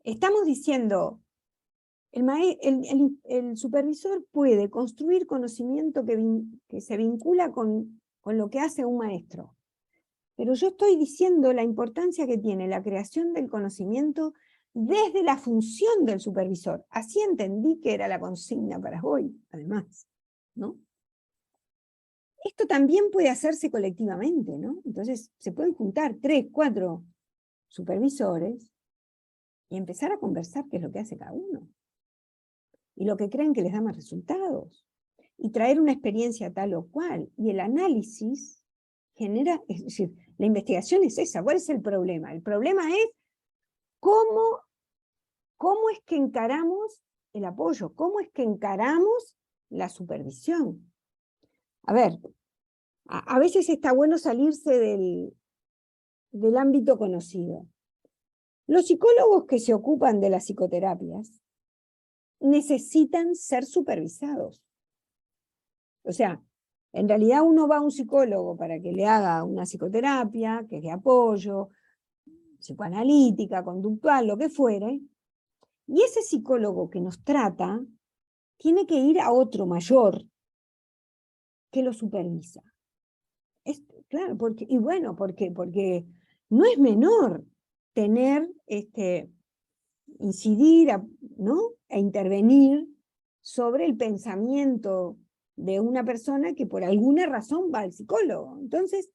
estamos diciendo, el supervisor puede construir conocimiento que se vincula con lo que hace un maestro. Pero yo estoy diciendo la importancia que tiene la creación del conocimiento desde la función del supervisor. Así entendí que era la consigna para hoy, además, ¿no? Esto también puede hacerse colectivamente, ¿no? Entonces se pueden juntar 3, 4 supervisores y empezar a conversar qué es lo que hace cada uno. Y lo que creen que les da más resultados. Y traer una experiencia tal o cual. Y el análisis genera, es decir, la investigación es esa. ¿Cuál es el problema? El problema es cómo es que encaramos el apoyo, cómo es que encaramos la supervisión. A ver, a veces está bueno salirse del ámbito conocido. Los psicólogos que se ocupan de las psicoterapias necesitan ser supervisados. O sea, en realidad uno va a un psicólogo para que le haga una psicoterapia, que es de apoyo, psicoanalítica, conductual, lo que fuere, y ese psicólogo que nos trata tiene que ir a otro mayor que lo supervisa. Claro, porque no es menor tener, incidir, ¿no? E intervenir sobre el pensamiento de una persona que por alguna razón va al psicólogo. Entonces,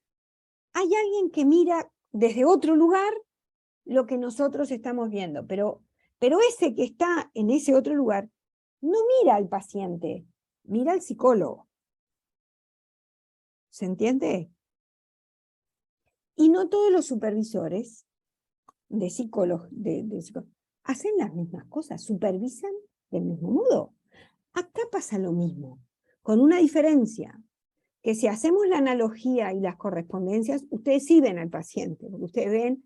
hay alguien que mira desde otro lugar lo que nosotros estamos viendo, pero ese que está en ese otro lugar no mira al paciente, mira al psicólogo. ¿Se entiende? Y no todos los supervisores de psicólogos hacen las mismas cosas, supervisan del mismo modo. Acá pasa lo mismo, con una diferencia, que si hacemos la analogía y las correspondencias, ustedes sí ven al paciente, porque ustedes ven,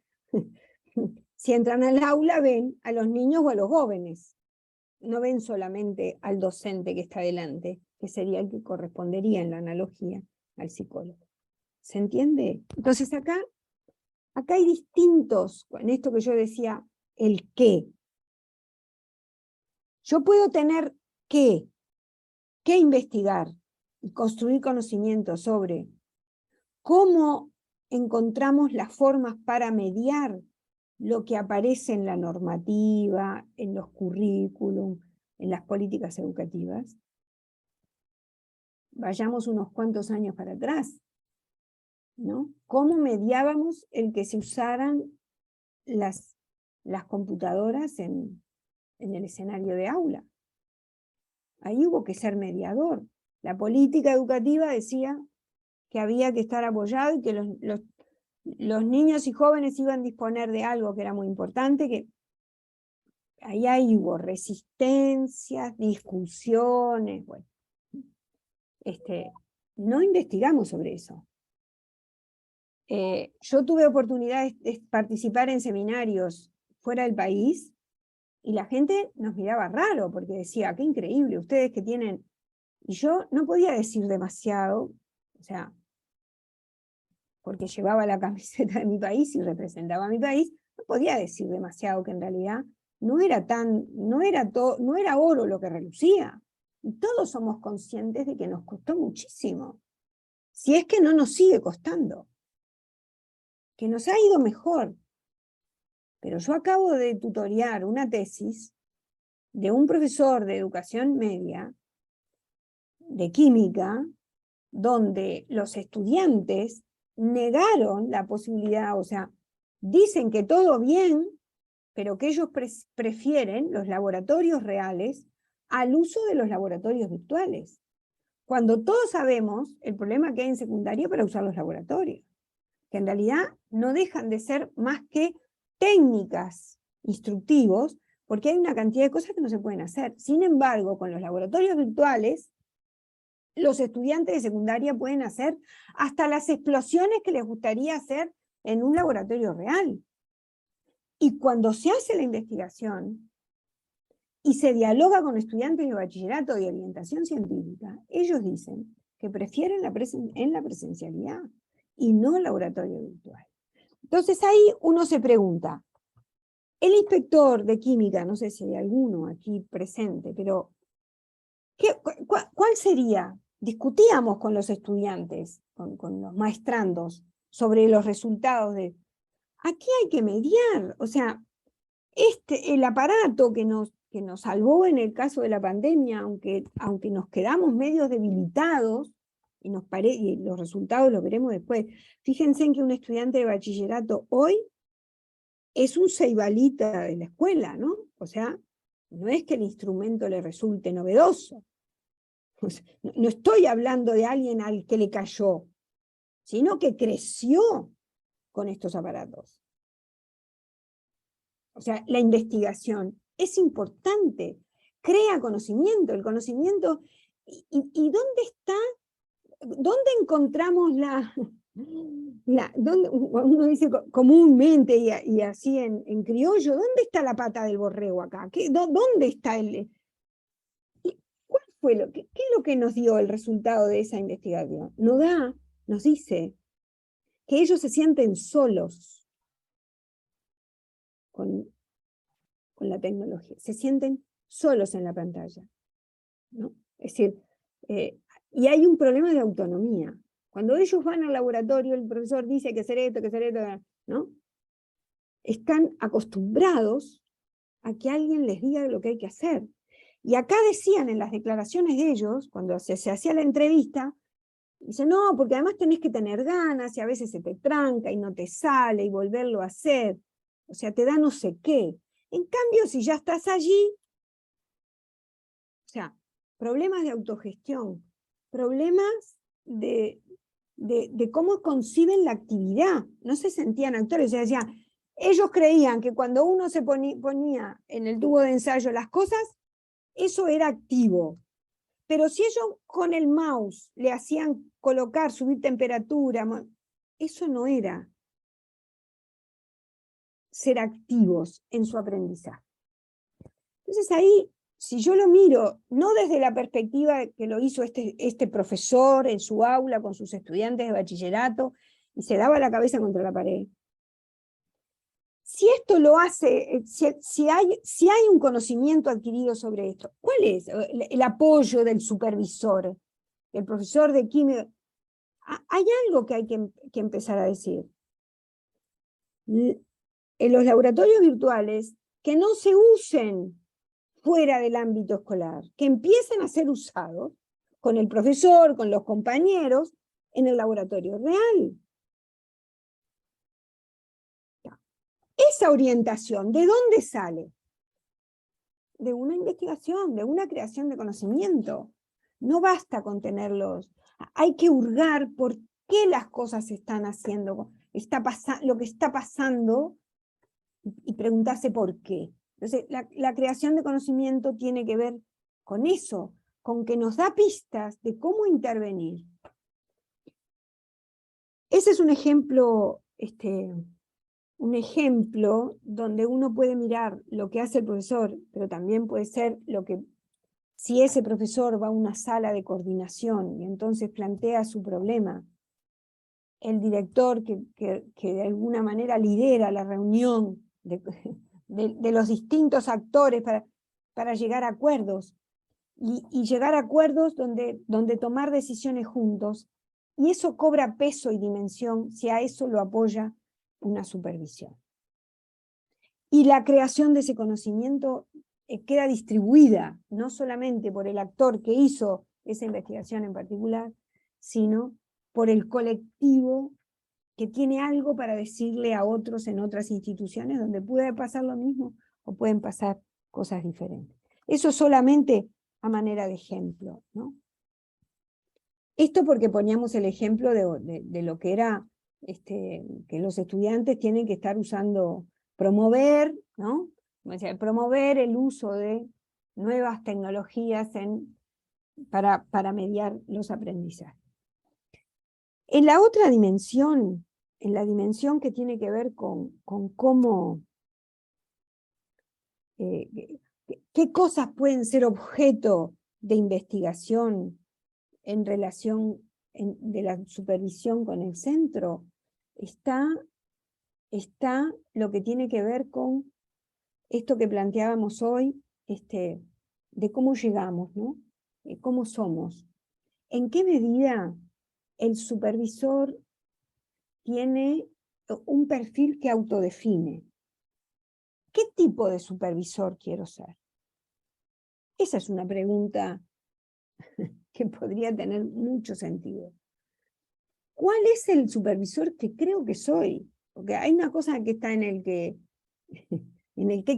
si entran al aula, ven a los niños o a los jóvenes, no ven solamente al docente que está delante, que sería el que correspondería en la analogía al psicólogo. ¿Se entiende? Entonces acá hay distintos, en esto que yo decía, el qué. Yo puedo tener que investigar y construir conocimiento sobre cómo encontramos las formas para mediar lo que aparece en la normativa, en los currículum, en las políticas educativas. Vayamos unos cuantos años para atrás. ¿no? ¿Cómo mediábamos el que se usaran las computadoras en el escenario de aula? Ahí hubo que ser mediador. La política educativa decía que había que estar apoyado y que los niños y jóvenes iban a disponer de algo que era muy importante, que ahí hubo resistencias, discusiones, bueno. No investigamos sobre eso. Yo tuve oportunidad de participar en seminarios fuera del país y la gente nos miraba raro porque decía, qué increíble, ustedes que tienen... Y yo no podía decir demasiado, o sea, porque llevaba la camiseta de mi país y representaba a mi país, no podía decir demasiado que en realidad no era oro lo que relucía. Y todos somos conscientes de que nos costó muchísimo. Si es que no nos sigue costando. Que nos ha ido mejor. Pero yo acabo de tutoriar una tesis de un profesor de educación media, de química, donde los estudiantes negaron la posibilidad, o sea, dicen que todo bien, pero que ellos prefieren los laboratorios reales al uso de los laboratorios virtuales. Cuando todos sabemos el problema que hay en secundaria para usar los laboratorios, que en realidad no dejan de ser más que técnicas instructivos, porque hay una cantidad de cosas que no se pueden hacer. Sin embargo, con los laboratorios virtuales, los estudiantes de secundaria pueden hacer hasta las explosiones que les gustaría hacer en un laboratorio real. Y cuando se hace la investigación y se dialoga con estudiantes de bachillerato y orientación científica, ellos dicen que prefieren en la presencialidad y no el laboratorio virtual. Entonces ahí uno se pregunta, el inspector de química, no sé si hay alguno aquí presente, pero ¿cuál sería? Discutíamos con los estudiantes, con los maestrandos, sobre los resultados de... Aquí hay que mediar, o sea, el aparato que nos salvó en el caso de la pandemia, aunque nos quedamos medio debilitados, y los resultados los veremos después. Fíjense en que un estudiante de bachillerato hoy es un ceibalita de la escuela, ¿no? O sea, no es que el instrumento le resulte novedoso. No estoy hablando de alguien al que le cayó, sino que creció con estos aparatos. O sea, la investigación es importante, crea conocimiento, el conocimiento, ¿y dónde está? ¿Dónde encontramos uno dice comúnmente y así en criollo, ¿dónde está la pata del borrego acá? ¿Dónde está qué es lo que nos dio el resultado de esa investigación? Nos dice que ellos se sienten solos con la tecnología, se sienten solos en la pantalla, ¿no? Es decir, y hay un problema de autonomía. Cuando ellos van al laboratorio, el profesor dice que hacer esto, ¿no? Están acostumbrados a que alguien les diga lo que hay que hacer. Y acá decían en las declaraciones de ellos, cuando se hacía la entrevista, dicen, no, porque además tenés que tener ganas, y a veces se te tranca y no te sale, y volverlo a hacer. O sea, te da no sé qué. En cambio, si ya estás allí, o sea, problemas de autogestión, problemas de cómo conciben la actividad. No se sentían actores, o sea, decían, ellos creían que cuando uno se ponía en el tubo de ensayo las cosas, eso era activo. Pero si ellos con el mouse le hacían colocar, subir temperatura, eso no era ser activos en su aprendizaje. Entonces ahí, si yo lo miro, no desde la perspectiva que lo hizo este profesor en su aula con sus estudiantes de bachillerato y se daba la cabeza contra la pared. Si esto lo hace, si hay un conocimiento adquirido sobre esto, ¿cuál es el apoyo del supervisor, el profesor de química? Hay algo que hay que empezar a decir. En los laboratorios virtuales, que no se usen fuera del ámbito escolar, que empiecen a ser usados con el profesor, con los compañeros, en el laboratorio real. Esa orientación, ¿de dónde sale? De una investigación, de una creación de conocimiento. No basta con tenerlos. Hay que hurgar por qué las cosas se están haciendo, lo que está pasando, y preguntarse por qué. Entonces, la creación de conocimiento tiene que ver con eso, con que nos da pistas de cómo intervenir. Ese es un ejemplo donde uno puede mirar lo que hace el profesor, pero también puede ser si ese profesor va a una sala de coordinación y entonces plantea su problema, el director que de alguna manera lidera la reunión de los distintos actores para llegar a acuerdos, y llegar a acuerdos donde tomar decisiones juntos, y eso cobra peso y dimensión si a eso lo apoya una supervisión. Y la creación de ese conocimiento queda distribuida, no solamente por el actor que hizo esa investigación en particular, sino por el colectivo que tiene algo para decirle a otros en otras instituciones donde puede pasar lo mismo o pueden pasar cosas diferentes. Eso solamente a manera de ejemplo, ¿no? Esto porque poníamos el ejemplo de lo que era que los estudiantes tienen que estar usando, promover, ¿no? Como decía, promover el uso de nuevas tecnologías para mediar los aprendizajes. En la otra dimensión, en la dimensión que tiene que ver con cómo, qué cosas pueden ser objeto de investigación en relación de la supervisión con el centro, está lo que tiene que ver con esto que planteábamos hoy, de cómo llegamos, ¿no? Cómo somos. ¿En qué medida el supervisor tiene un perfil que autodefine? ¿Qué tipo de supervisor quiero ser? Esa es una pregunta que podría tener mucho sentido. ¿Cuál es el supervisor que creo que soy? Porque hay una cosa que está en el que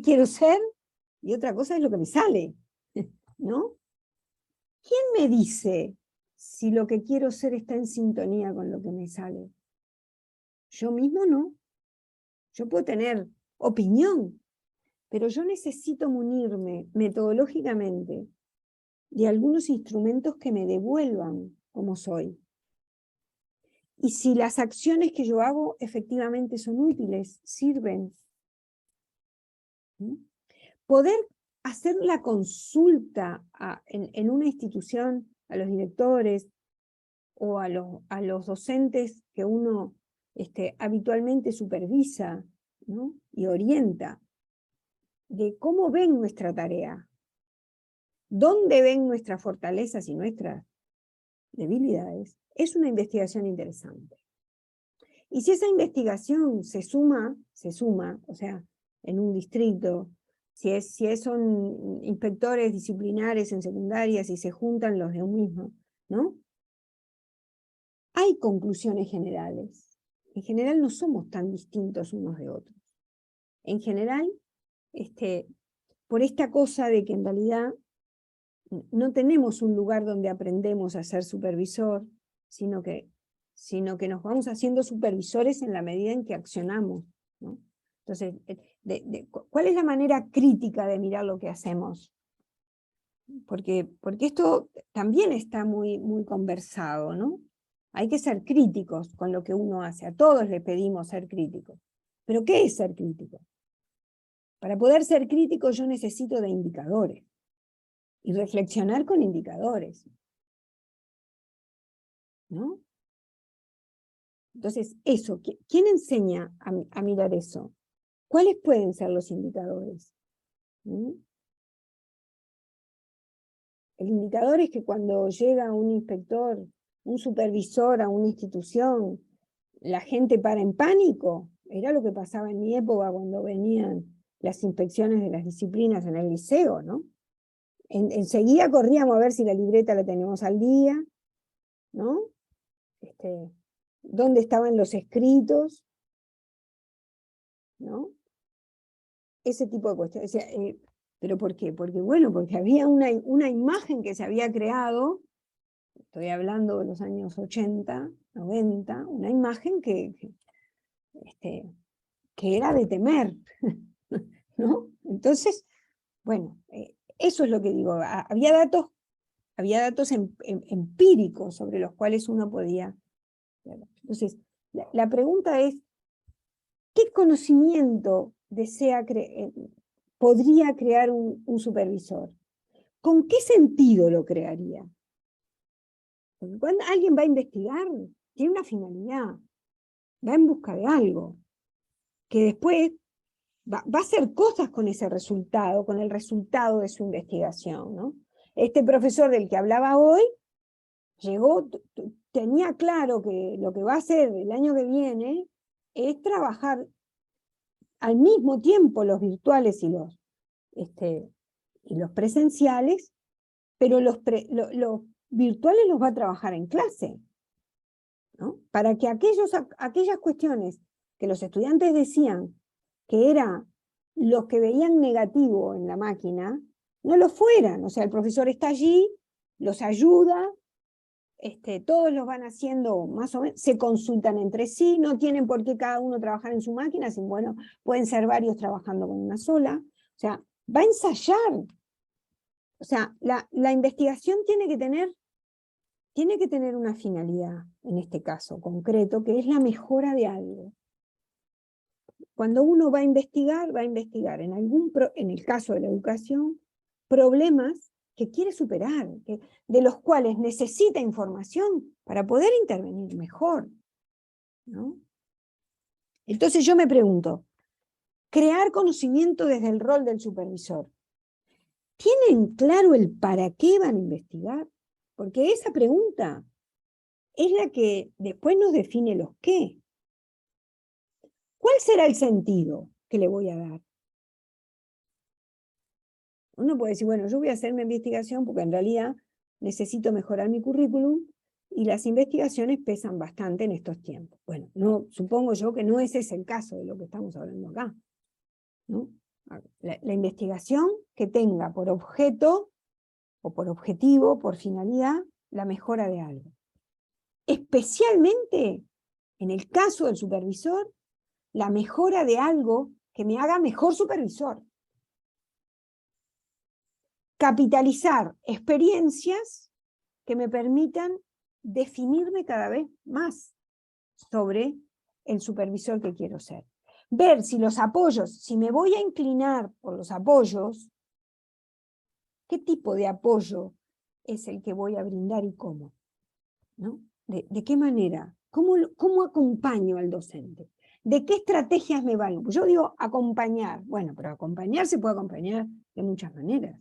quiero ser, y otra cosa es lo que me sale, ¿no? ¿Quién me dice si lo que quiero ser está en sintonía con lo que me sale? Yo mismo no. Yo puedo tener opinión, pero yo necesito munirme metodológicamente de algunos instrumentos que me devuelvan como soy. Y si las acciones que yo hago efectivamente son útiles, sirven. Poder hacer la consulta en una institución a los directores o a los docentes que uno habitualmente supervisa, ¿no? Y orienta, de cómo ven nuestra tarea, dónde ven nuestras fortalezas y nuestras debilidades, es una investigación interesante. Y si esa investigación se suma, o sea, en un distrito, si son inspectores disciplinares en secundarias y se juntan los de un mismo, ¿no? Hay conclusiones generales. En general no somos tan distintos unos de otros. En general, por esta cosa de que en realidad no tenemos un lugar donde aprendemos a ser supervisor, sino que nos vamos haciendo supervisores en la medida en que accionamos, ¿no? Entonces, ¿cuál es la manera crítica de mirar lo que hacemos? Porque esto también está muy, muy conversado, ¿no? Hay que ser críticos con lo que uno hace. A todos le pedimos ser críticos. ¿Pero qué es ser crítico? Para poder ser crítico yo necesito de indicadores. Y reflexionar con indicadores, ¿no? Entonces, eso, ¿quién enseña a mirar eso? ¿Cuáles pueden ser los indicadores? El indicador es que cuando llega un inspector, un supervisor a una institución, la gente para en pánico. Era lo que pasaba en mi época cuando venían las inspecciones de las disciplinas en el liceo, ¿no? Enseguida corríamos a ver si la libreta la teníamos al día, ¿no? Dónde estaban los escritos, ¿no? ese tipo de cuestiones. O sea, ¿pero por qué? Porque bueno, porque había una imagen que se había creado, estoy hablando de los años 80, 90, una imagen que era de temer, ¿no? Entonces, bueno, eso es lo que digo, había datos empíricos sobre los cuales uno podía. Entonces, la pregunta es, ¿qué conocimiento podría crear un supervisor? ¿Con qué sentido lo crearía? Porque cuando alguien va a investigar, tiene una finalidad, va en busca de algo, que después va a hacer cosas con ese resultado, con el resultado de su investigación, ¿no? Este profesor del que hablaba hoy, tenía claro que lo que va a hacer el año que viene es trabajar al mismo tiempo los virtuales y los presenciales, pero los virtuales los va a trabajar en clase, ¿no? Para que aquellas cuestiones que los estudiantes decían que eran los que veían negativo en la máquina, no lo fueran. O sea, el profesor está allí, los ayuda, todos los van haciendo más o menos, se consultan entre sí, no tienen por qué cada uno trabajar en su máquina, sino, bueno, pueden ser varios trabajando con una sola. O sea, va a ensayar. O sea, la investigación tiene que tener una finalidad, en este caso concreto, que es la mejora de algo. Cuando uno va a investigar en el caso de la educación, problemas que quiere superar, de los cuales necesita información para poder intervenir mejor, ¿no? Entonces yo me pregunto, crear conocimiento desde el rol del supervisor. ¿Tienen claro el para qué van a investigar? Porque esa pregunta es la que después nos define los qué. ¿Cuál será el sentido que le voy a dar? Uno puede decir, bueno, yo voy a hacer mi investigación porque en realidad necesito mejorar mi currículum y las investigaciones pesan bastante en estos tiempos. Bueno, no, supongo yo que no ese es el caso de lo que estamos hablando acá, ¿no? La investigación que tenga por objeto o por objetivo, por finalidad, la mejora de algo. Especialmente, en el caso del supervisor, la mejora de algo que me haga mejor supervisor. Capitalizar experiencias que me permitan definirme cada vez más sobre el supervisor que quiero ser. Ver si los apoyos, si me voy a inclinar por los apoyos, ¿qué tipo de apoyo es el que voy a brindar y cómo? ¿No? ¿De qué manera? ¿Cómo acompaño al docente? ¿De qué estrategias me valgo? Pues yo digo acompañar. Bueno, pero acompañar se puede acompañar de muchas maneras.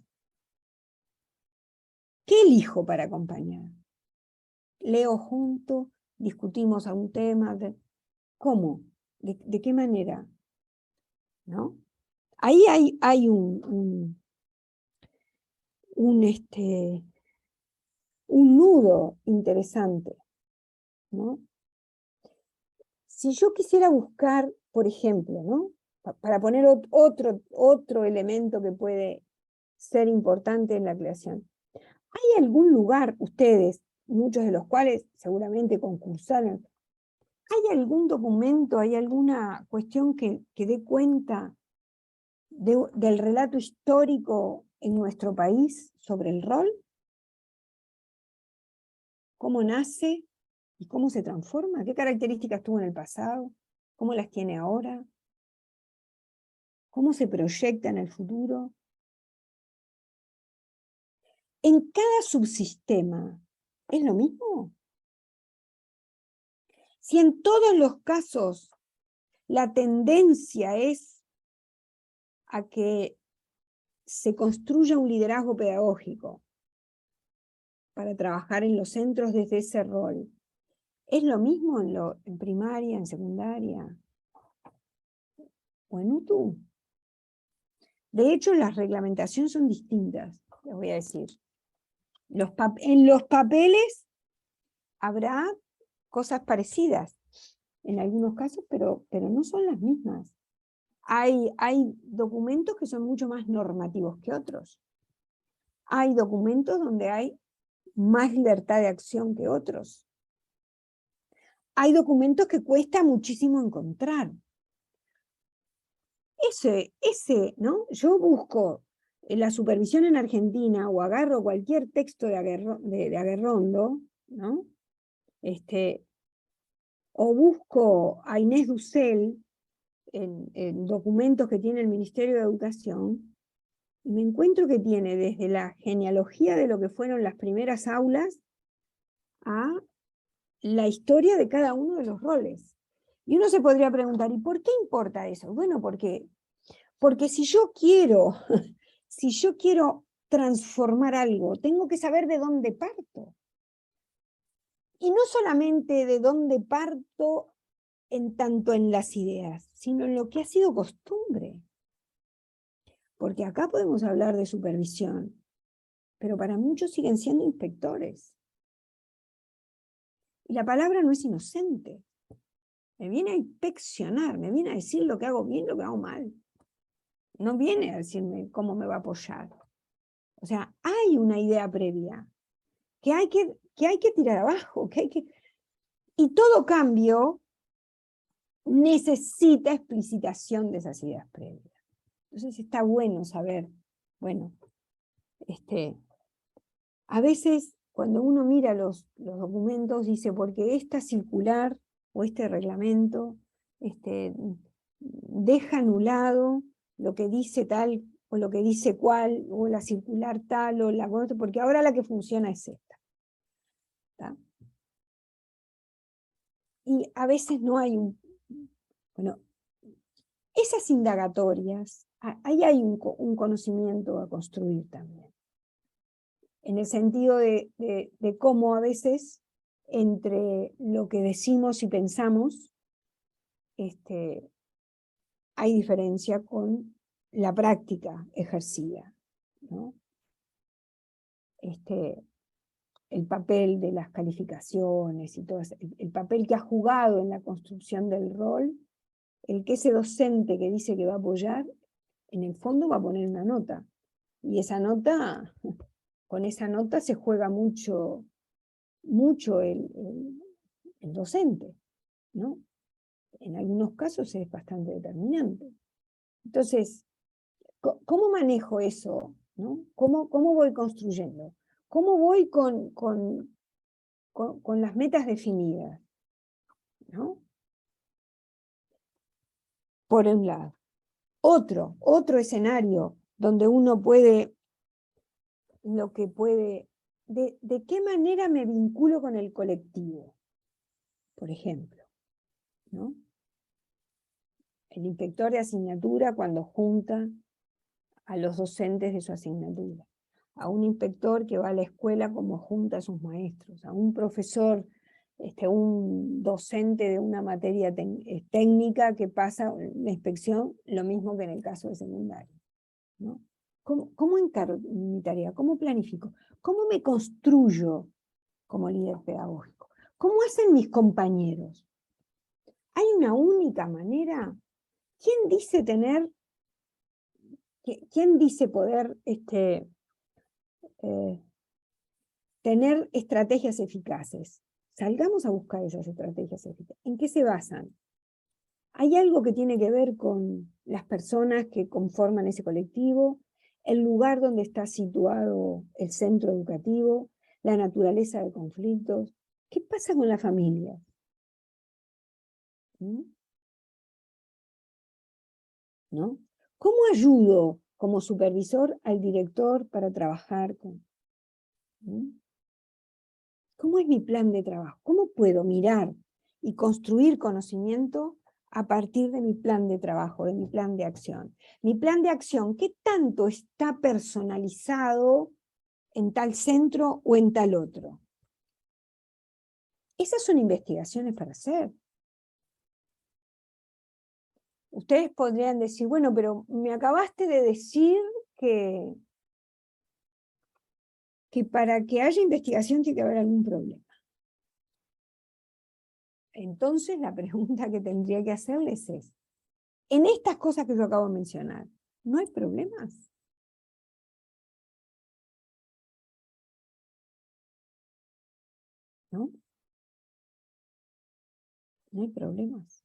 ¿Qué elijo para acompañar? Leo junto, discutimos algún tema. ¿Cómo? ¿De qué manera? ¿No? Ahí hay un nudo interesante, ¿no? Si yo quisiera buscar, por ejemplo, ¿no? Para poner otro elemento que puede ser importante en la creación, ¿hay algún lugar, ustedes, muchos de los cuales seguramente concursaron, hay algún documento, hay alguna cuestión que dé cuenta del relato histórico en nuestro país sobre el rol? ¿Cómo nace y cómo se transforma? ¿Qué características tuvo en el pasado? ¿Cómo las tiene ahora? ¿Cómo se proyecta en el futuro? ¿En cada subsistema es lo mismo? Si en todos los casos la tendencia es a que se construya un liderazgo pedagógico para trabajar en los centros desde ese rol, ¿es lo mismo en primaria, en secundaria o en UTU? De hecho, las reglamentaciones son distintas, les voy a decir. En los papeles habrá cosas parecidas en algunos casos, pero no son las mismas. Hay documentos que son mucho más normativos que otros. Hay documentos donde hay más libertad de acción que otros. Hay documentos que cuesta muchísimo encontrar. ¿No? Yo busco la supervisión en Argentina o agarro cualquier texto de Aguerrondo, ¿no? O busco a Inés Dussel en documentos que tiene el Ministerio de Educación, y me encuentro que tiene desde la genealogía de lo que fueron las primeras aulas a la historia de cada uno de los roles. Y uno se podría preguntar, ¿y por qué importa eso? Bueno, porque si yo quiero transformar algo, tengo que saber de dónde parto. Y no solamente de dónde parto tanto en las ideas, sino en lo que ha sido costumbre. Porque acá podemos hablar de supervisión, pero para muchos siguen siendo inspectores. Y la palabra no es inocente. Me viene a inspeccionar, me viene a decir lo que hago bien, lo que hago mal. No viene a decirme cómo me va a apoyar. O sea, hay una idea previa que hay que tirar abajo, y todo cambio necesita explicitación de esas ideas previas. Entonces está bueno saber, bueno, a veces cuando uno mira los documentos dice, porque esta circular o este reglamento deja anulado lo que dice tal o lo que dice cual, o la circular tal, o la otra, porque ahora la que funciona es esta. ¿Está? Y a veces no hay bueno, esas indagatorias, ahí hay un conocimiento a construir también. En el sentido de cómo a veces entre lo que decimos y pensamos hay diferencia con la práctica ejercida, ¿no? El papel de las calificaciones y todo eso, el papel que ha jugado en la construcción del rol, el que ese docente que dice que va a apoyar, en el fondo va a poner una nota. Y esa nota, con esa nota se juega mucho el docente, ¿no? En algunos casos es bastante determinante. Entonces, ¿cómo manejo eso? ¿No? ¿Cómo voy construyendo? ¿Cómo voy con las metas definidas? ¿No? Por un lado. Otro escenario donde uno puede, ¿de qué manera me vinculo con el colectivo? Por ejemplo, ¿no? El inspector de asignatura cuando junta a los docentes de su asignatura, a un inspector que va a la escuela como junta a sus maestros, a un profesor, un docente de una materia técnica que pasa la inspección, lo mismo que en el caso de secundario, ¿no? ¿Cómo encargo mi tarea? ¿Cómo planifico? ¿Cómo me construyo como líder pedagógico? ¿Cómo hacen mis compañeros? ¿Hay una única manera? ¿Quién dice poder tener estrategias eficaces? Salgamos a buscar esas estrategias eficaces. ¿En qué se basan? ¿Hay algo que tiene que ver con las personas que conforman ese colectivo, el lugar donde está situado el centro educativo, la naturaleza de conflictos? ¿Qué pasa con la familia? ¿No? ¿Cómo ayudo como supervisor al director para trabajar con? ¿Cómo es mi plan de trabajo? ¿Cómo puedo mirar y construir conocimiento a partir de mi plan de trabajo, de mi plan de acción? Mi plan de acción, ¿qué tanto está personalizado en tal centro o en tal otro? Esas son investigaciones para hacer. Ustedes podrían decir, bueno, pero me acabaste de decir que para que haya investigación tiene que haber algún problema. Entonces la pregunta que tendría que hacerles es, en estas cosas que yo acabo de mencionar, no hay problemas. ¿No? No hay problemas.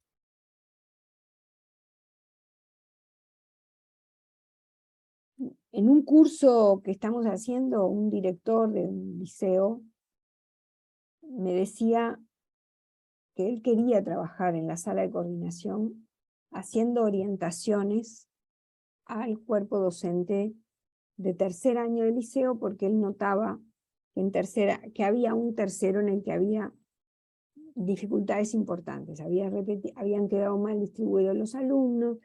En un curso que estamos haciendo, un director de un liceo me decía que él quería trabajar en la sala de coordinación haciendo orientaciones al cuerpo docente de tercer año de liceo, porque él notaba que había un tercero en el que había dificultades importantes, habían quedado mal distribuidos los alumnos,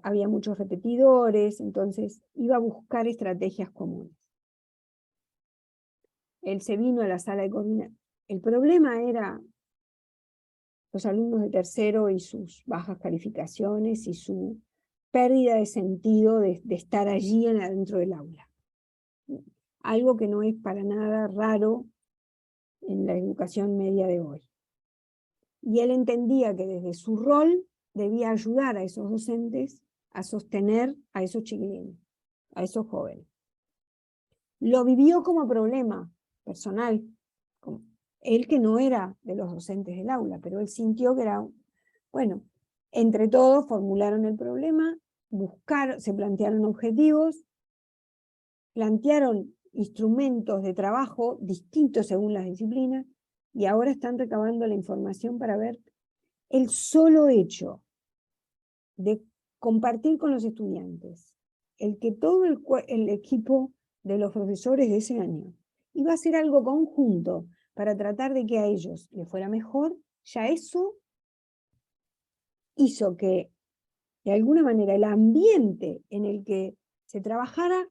había muchos repetidores, entonces iba a buscar estrategias comunes. Él se vino a la sala de coordinación. El problema era los alumnos de tercero y sus bajas calificaciones y su pérdida de sentido de estar allí adentro del aula. Algo que no es para nada raro en la educación media de hoy. Y él entendía que desde su rol debía ayudar a esos docentes a sostener a esos chiquilines, a esos jóvenes. Lo vivió como problema personal, él que no era de los docentes del aula, pero él sintió que era, bueno, entre todos formularon el problema, se plantearon objetivos, plantearon instrumentos de trabajo distintos según las disciplinas, y ahora están recabando la información para ver el solo hecho de compartir con los estudiantes, el que todo el equipo de los profesores de ese año iba a hacer algo conjunto para tratar de que a ellos les fuera mejor, ya eso hizo que, de alguna manera, el ambiente en el que se trabajara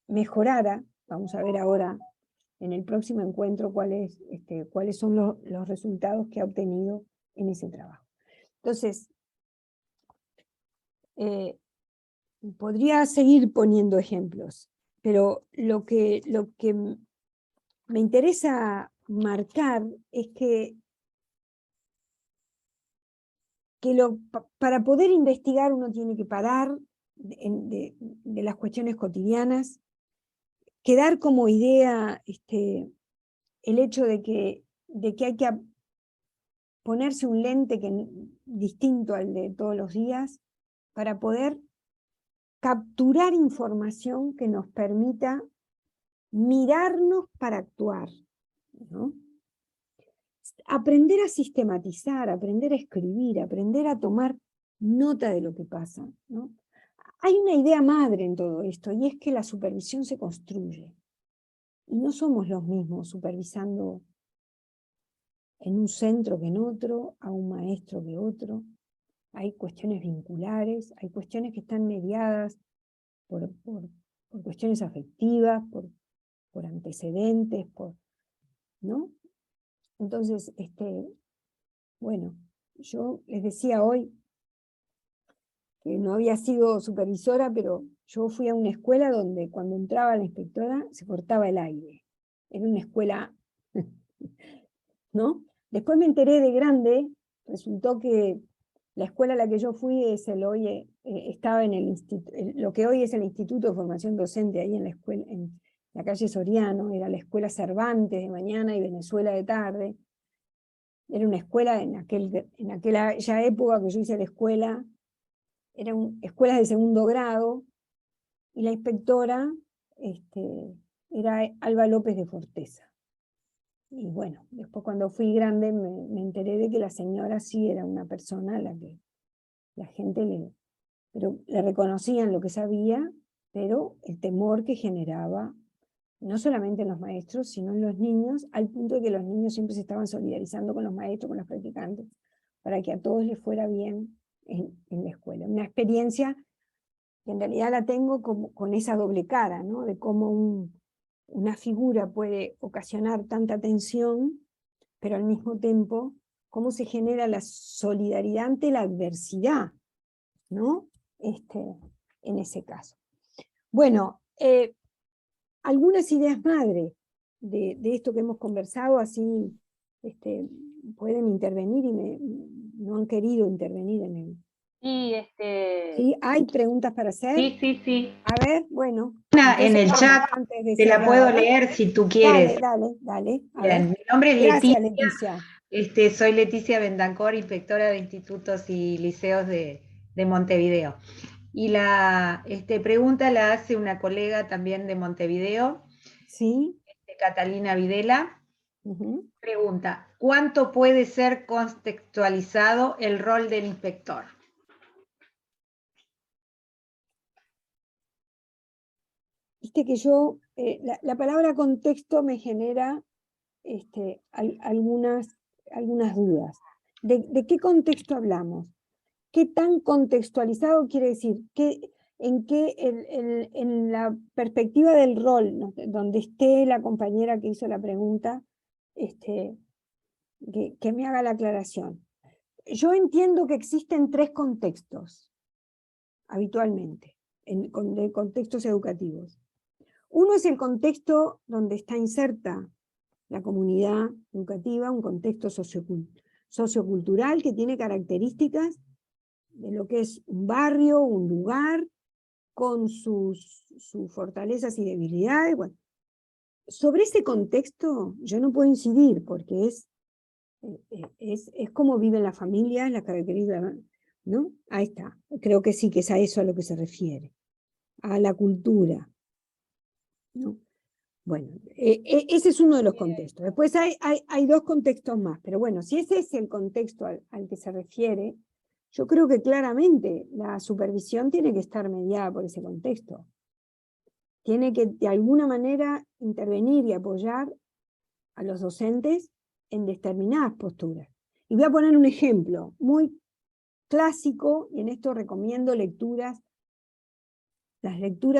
mejorara. Vamos a ver ahora en el próximo encuentro cuáles son los resultados que ha obtenido en ese trabajo. Entonces, podría seguir poniendo ejemplos, pero lo que me interesa marcar es que para poder investigar uno tiene que parar de las cuestiones cotidianas, quedar como idea el hecho de que hay que ponerse un lente distinto al de todos los días para poder capturar información que nos permita mirarnos para actuar, ¿no? Aprender a sistematizar, aprender a escribir, aprender a tomar nota de lo que pasa, ¿no? Hay una idea madre en todo esto, y es que la supervisión se construye. Y no somos los mismos supervisando en un centro que en otro, a un maestro que otro. Hay cuestiones vinculares, hay cuestiones que están mediadas por cuestiones afectivas, por antecedentes, ¿no? Entonces, bueno, yo les decía hoy que no había sido supervisora, pero yo fui a una escuela donde cuando entraba la inspectora se cortaba el aire. Era una escuela, ¿no? Después me enteré de grande, resultó que la escuela a la que yo fui estaba en lo que hoy es el Instituto de Formación Docente, ahí en la escuela, en la calle Soriano, era la escuela Cervantes de mañana y Venezuela de tarde. Era una escuela en aquella ya época que yo hice la escuela, eran escuelas de segundo grado, y la inspectora era Alba López de Forteza. Y bueno, después cuando fui grande me enteré de que la señora sí era una persona a la que la gente le reconocían lo que sabía, pero el temor que generaba, no solamente en los maestros, sino en los niños, al punto de que los niños siempre se estaban solidarizando con los maestros, con los practicantes, para que a todos les fuera bien en la escuela. Una experiencia que en realidad la tengo con esa doble cara, ¿no? De cómo una figura puede ocasionar tanta tensión, pero al mismo tiempo, cómo se genera la solidaridad ante la adversidad, ¿no? En ese caso. Bueno, algunas ideas madre de esto que hemos conversado, así pueden intervenir y no han querido intervenir en él. Y ¿Sí? ¿Hay preguntas para hacer? sí. A ver, bueno. Una en entonces el vamos chat, antes de te la cerrar. puedo leer si tú quieres. Dale. A Bien, ver. mi nombre es Gracias, Leticia. Leticia. Soy Leticia Bendancor, inspectora de institutos y liceos de Montevideo. Y la pregunta la hace una colega también de Montevideo, Sí. Catalina Videla. Ujú. Pregunta, ¿cuánto puede ser contextualizado el rol del inspector? Viste que yo, la palabra contexto me genera algunas dudas. ¿De qué contexto hablamos? ¿Qué tan contextualizado quiere decir? En la perspectiva del rol, ¿no? Donde esté la compañera que hizo la pregunta, que me haga la aclaración. Yo entiendo que existen 3 contextos, habitualmente, de contextos educativos. Uno es el contexto donde está inserta la comunidad educativa, un contexto sociocultural que tiene características de lo que es un barrio, un lugar, con sus fortalezas y debilidades. Bueno, sobre ese contexto yo no puedo incidir porque es cómo viven las familias, las características, ¿no? Ahí está. Creo que sí, que es a eso a lo que se refiere, a la cultura, ¿no? Bueno, ese es uno de los contextos. Después hay 2 contextos más, pero bueno, si ese es el contexto al que se refiere, yo creo que claramente la supervisión tiene que estar mediada por ese contexto. Tiene que de alguna manera intervenir y apoyar a los docentes en determinadas posturas. Y voy a poner un ejemplo muy clásico, y en esto recomiendo las lecturas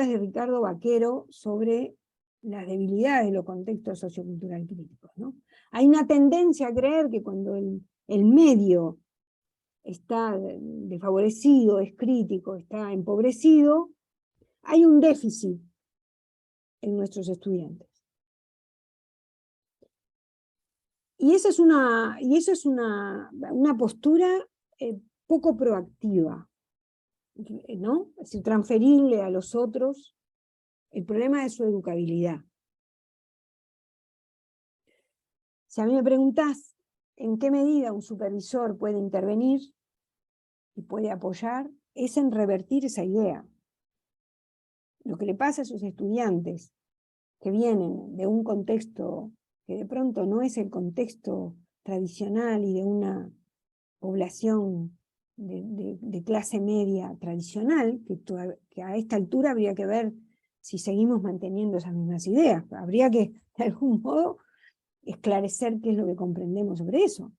de Ricardo Vaquero sobre las debilidades de los contextos socioculturales críticos, ¿no? Hay una tendencia a creer que cuando el medio está desfavorecido, es crítico, está empobrecido, hay un déficit en nuestros estudiantes. Y esa es una postura poco proactiva, ¿no? Es decir, transferirle a los otros el problema de su educabilidad. Si a mí me preguntás en qué medida un supervisor puede intervenir y puede apoyar, es en revertir esa idea. Lo que le pasa a esos estudiantes que vienen de un contexto que de pronto no es el contexto tradicional y de una población de clase media tradicional, que a esta altura habría que ver si seguimos manteniendo esas mismas ideas. Habría que, de algún modo, esclarecer qué es lo que comprendemos sobre eso.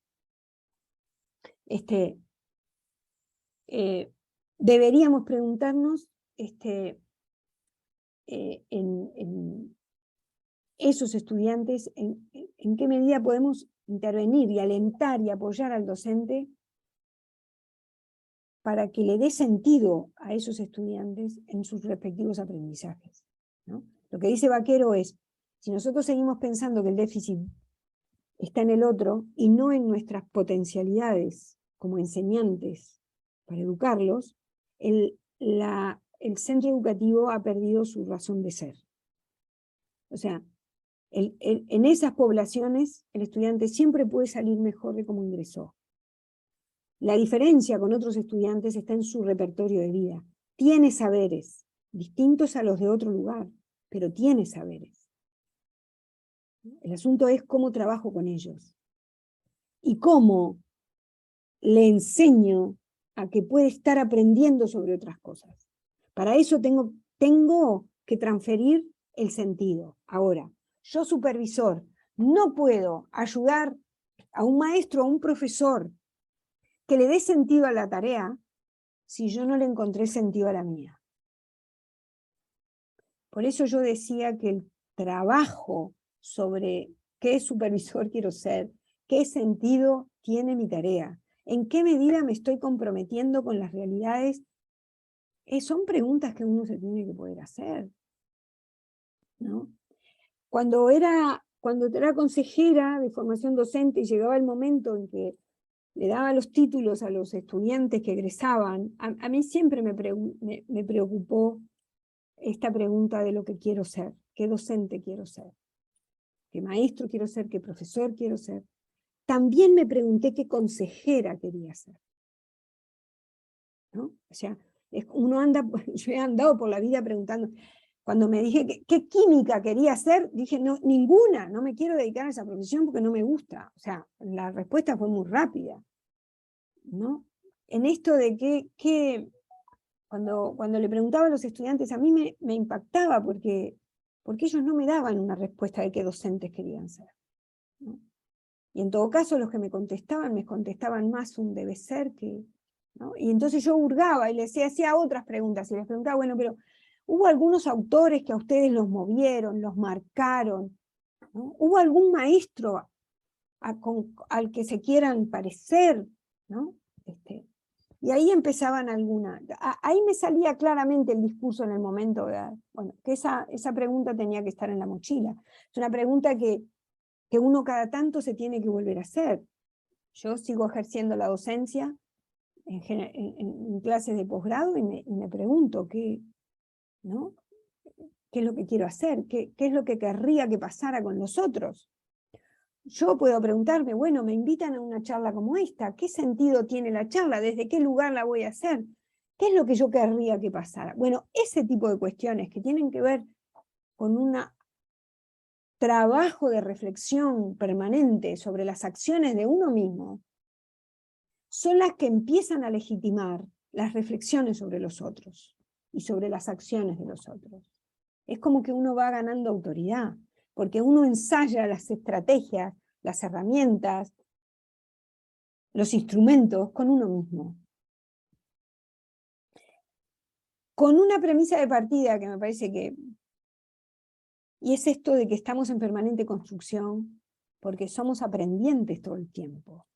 Deberíamos preguntarnos en esos estudiantes en qué medida podemos intervenir y alentar y apoyar al docente para que le dé sentido a esos estudiantes en sus respectivos aprendizajes, ¿no? Lo que dice Vaquero es, si nosotros seguimos pensando que el déficit está en el otro y no en nuestras potencialidades como enseñantes para educarlos, el centro educativo ha perdido su razón de ser. O sea, en esas poblaciones el estudiante siempre puede salir mejor de cómo ingresó. La diferencia con otros estudiantes está en su repertorio de vida. Tiene saberes, distintos a los de otro lugar, pero tiene saberes. El asunto es cómo trabajo con ellos. Y cómo le enseño a que puede estar aprendiendo sobre otras cosas. Para eso tengo que transferir el sentido. Ahora, yo supervisor, no puedo ayudar a un maestro o a un profesor que le dé sentido a la tarea si yo no le encontré sentido a la mía. Por eso yo decía que el trabajo sobre qué supervisor quiero ser, qué sentido tiene mi tarea, en qué medida me estoy comprometiendo con las realidades, son preguntas que uno se tiene que poder hacer, ¿no? Cuando era consejera de formación docente y llegaba el momento en que le daba los títulos a los estudiantes que egresaban, a mí siempre me preocupó esta pregunta de lo que quiero ser, qué docente quiero ser, qué maestro quiero ser, qué profesor quiero ser. También me pregunté qué consejera quería ser, ¿no? O sea, uno anda, yo he andado por la vida preguntando. Cuando me dije qué química quería hacer, dije, no, ninguna, no me quiero dedicar a esa profesión porque no me gusta. O sea, la respuesta fue muy rápida, ¿no? En esto de cuando le preguntaba a los estudiantes, a mí me impactaba porque ellos no me daban una respuesta de qué docentes querían ser, ¿no? Y en todo caso, los que me contestaban más un debe ser que, ¿no? Y entonces yo hurgaba y les hacía otras preguntas, y les preguntaba, bueno, pero ¿hubo algunos autores que a ustedes los movieron, los marcaron, ¿no? ¿Hubo algún maestro al que se quieran parecer, ¿no? Y ahí empezaban algunas. Ahí me salía claramente el discurso en el momento de, bueno, que esa pregunta tenía que estar en la mochila. Es una pregunta que uno cada tanto se tiene que volver a hacer. Yo sigo ejerciendo la docencia en clases de posgrado y me pregunto ¿no? ¿Qué es lo que quiero hacer? ¿Qué es lo que querría que pasara con los otros? Yo puedo preguntarme, bueno, me invitan a una charla como esta, ¿qué sentido tiene la charla? ¿Desde qué lugar la voy a hacer? ¿Qué es lo que yo querría que pasara? Bueno, ese tipo de cuestiones que tienen que ver con un trabajo de reflexión permanente sobre las acciones de uno mismo, son las que empiezan a legitimar las reflexiones sobre los otros y sobre las acciones de los otros. Es como que uno va ganando autoridad, porque uno ensaya las estrategias, las herramientas, los instrumentos con uno mismo. Con una premisa de partida que me parece que, y es esto de que estamos en permanente construcción, porque somos aprendientes todo el tiempo,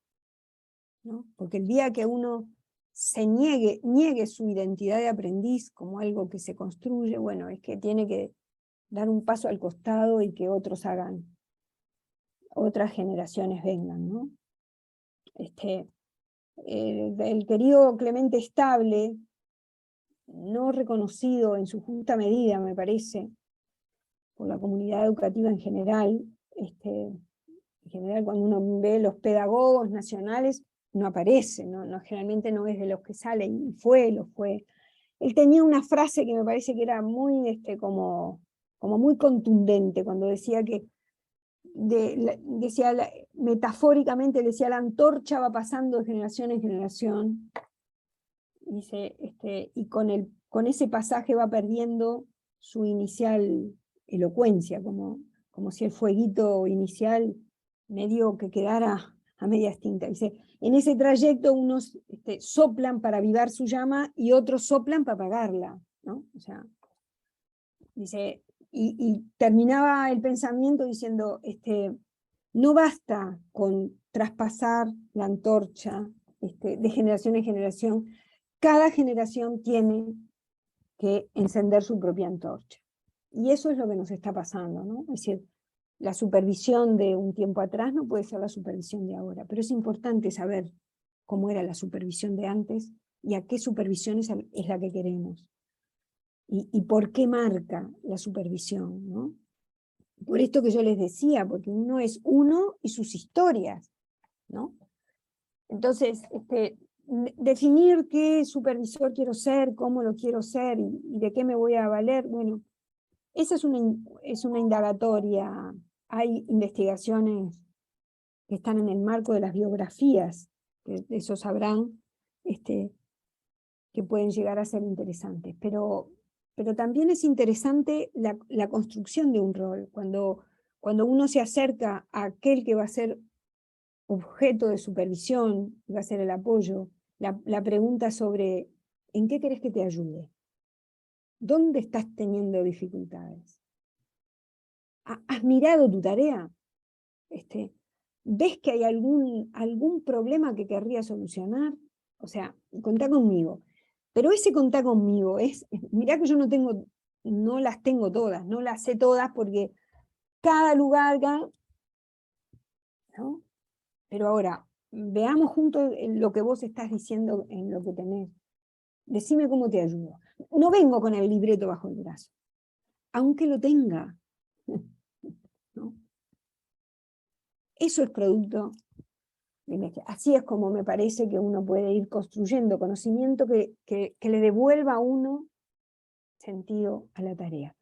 ¿no? Porque el día que uno se niegue su identidad de aprendiz como algo que se construye, bueno, es que tiene que dar un paso al costado y que otros hagan, otras generaciones vengan, ¿no? El querido Clemente Estable, no reconocido en su justa medida, me parece, por la comunidad educativa en general, cuando uno ve los pedagogos nacionales, no aparece, generalmente no es de los que sale, y lo fue. Él tenía una frase que me parece que era muy, como muy contundente, cuando decía que, metafóricamente decía, la antorcha va pasando de generación en generación, dice, y con ese pasaje va perdiendo su inicial elocuencia, como si el fueguito inicial medio que quedara a medias tintas. Dice, en ese trayecto unos soplan para avivar su llama y otros soplan para apagarla, ¿no? O sea, dice, y terminaba el pensamiento diciendo, no basta con traspasar la antorcha de generación en generación, cada generación tiene que encender su propia antorcha. Y eso es lo que nos está pasando, ¿no? Es decir, la supervisión de un tiempo atrás no puede ser la supervisión de ahora, pero es importante saber cómo era la supervisión de antes y a qué supervisión es la que queremos. Y por qué marca la supervisión, ¿no? Por esto que yo les decía, porque uno es uno y sus historias, ¿no? Entonces, definir qué supervisor quiero ser, cómo lo quiero ser y de qué me voy a valer, bueno, esa es una indagatoria. Hay investigaciones que están en el marco de las biografías, que eso sabrán, que pueden llegar a ser interesantes, pero también es interesante la construcción de un rol, cuando uno se acerca a aquel que va a ser objeto de supervisión, va a ser el apoyo, la pregunta sobre ¿en qué querés que te ayude? ¿Dónde estás teniendo dificultades? ¿Has mirado tu tarea? ¿Ves que hay algún problema que querría solucionar? O sea, contá conmigo. Pero ese contá conmigo mirá que yo no las tengo todas, no las sé todas porque cada lugar, ¿no? Pero ahora, veamos juntos lo que vos estás diciendo en lo que tenés. Decime cómo te ayudo. No vengo con el libreto bajo el brazo, aunque lo tenga. ¿No? Eso es producto de investigación. Así es como me parece que uno puede ir construyendo conocimiento que le devuelva a uno sentido a la tarea.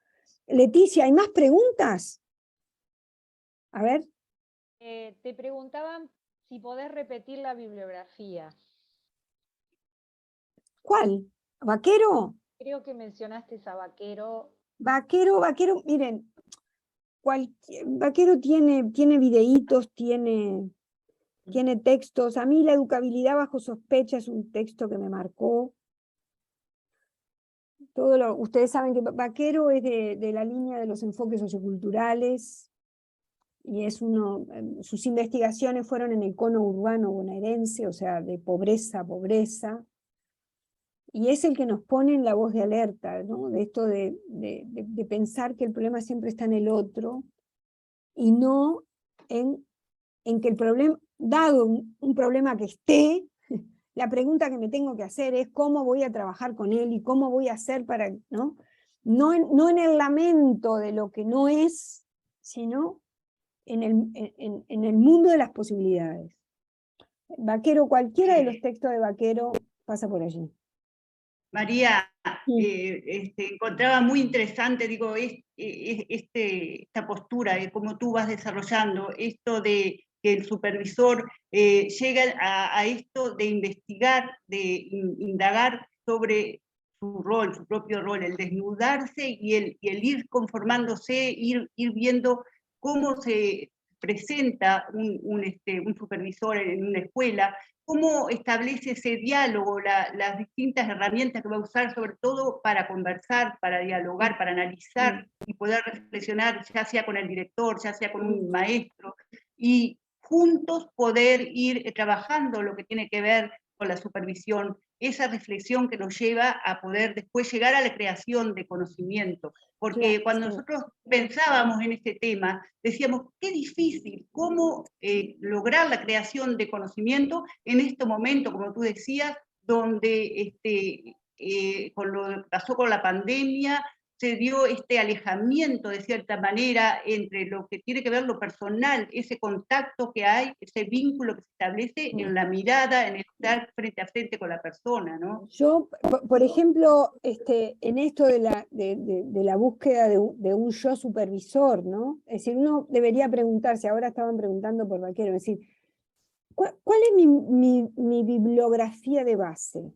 Leticia, ¿hay más preguntas? A ver. Te preguntaban si podés repetir la bibliografía. ¿Cuál? ¿Vaquero? Creo que mencionaste a Vaquero. Vaquero, miren, Vaquero tiene videitos, tiene textos. A mí la educabilidad bajo sospecha es un texto que me marcó. Ustedes saben que Vaquero es de la línea de los enfoques socioculturales, y sus investigaciones fueron en el cono urbano bonaerense, o sea, de pobreza a pobreza, y es el que nos pone en la voz de alerta, ¿no? De esto de pensar que el problema siempre está en el otro, y no en que el problema, dado un problema que esté, la pregunta que me tengo que hacer es cómo voy a trabajar con él y cómo voy a hacer para, ¿no? No en el lamento de lo que no es, sino en el mundo de las posibilidades. Vaquero, cualquiera de los textos de Vaquero pasa por allí. María, Sí. encontraba muy interesante, digo, esta postura de cómo tú vas desarrollando, esto de que el supervisor llega a esto de investigar, de indagar sobre su rol, su propio rol, el desnudarse y el ir conformándose, ir viendo cómo se presenta un supervisor en una escuela, cómo establece ese diálogo, las distintas herramientas que va a usar, sobre todo para conversar, para dialogar, para analizar y poder reflexionar, ya sea con el director, ya sea con un maestro, y juntos poder ir trabajando lo que tiene que ver con la supervisión, esa reflexión que nos lleva a poder después llegar a la creación de conocimiento. Porque cuando nosotros pensábamos en este tema, decíamos, qué difícil, cómo lograr la creación de conocimiento en este momento, como tú decías, donde con lo que pasó con la pandemia, se dio este alejamiento de cierta manera entre lo que tiene que ver lo personal, ese contacto que hay, ese vínculo que se establece en la mirada, en el estar frente a frente con la persona, ¿no? Yo, por ejemplo, en esto de la búsqueda de un yo supervisor, ¿no? Es decir, uno debería preguntarse, ahora estaban preguntando por Vaquero, es decir, ¿cuál es mi bibliografía de base?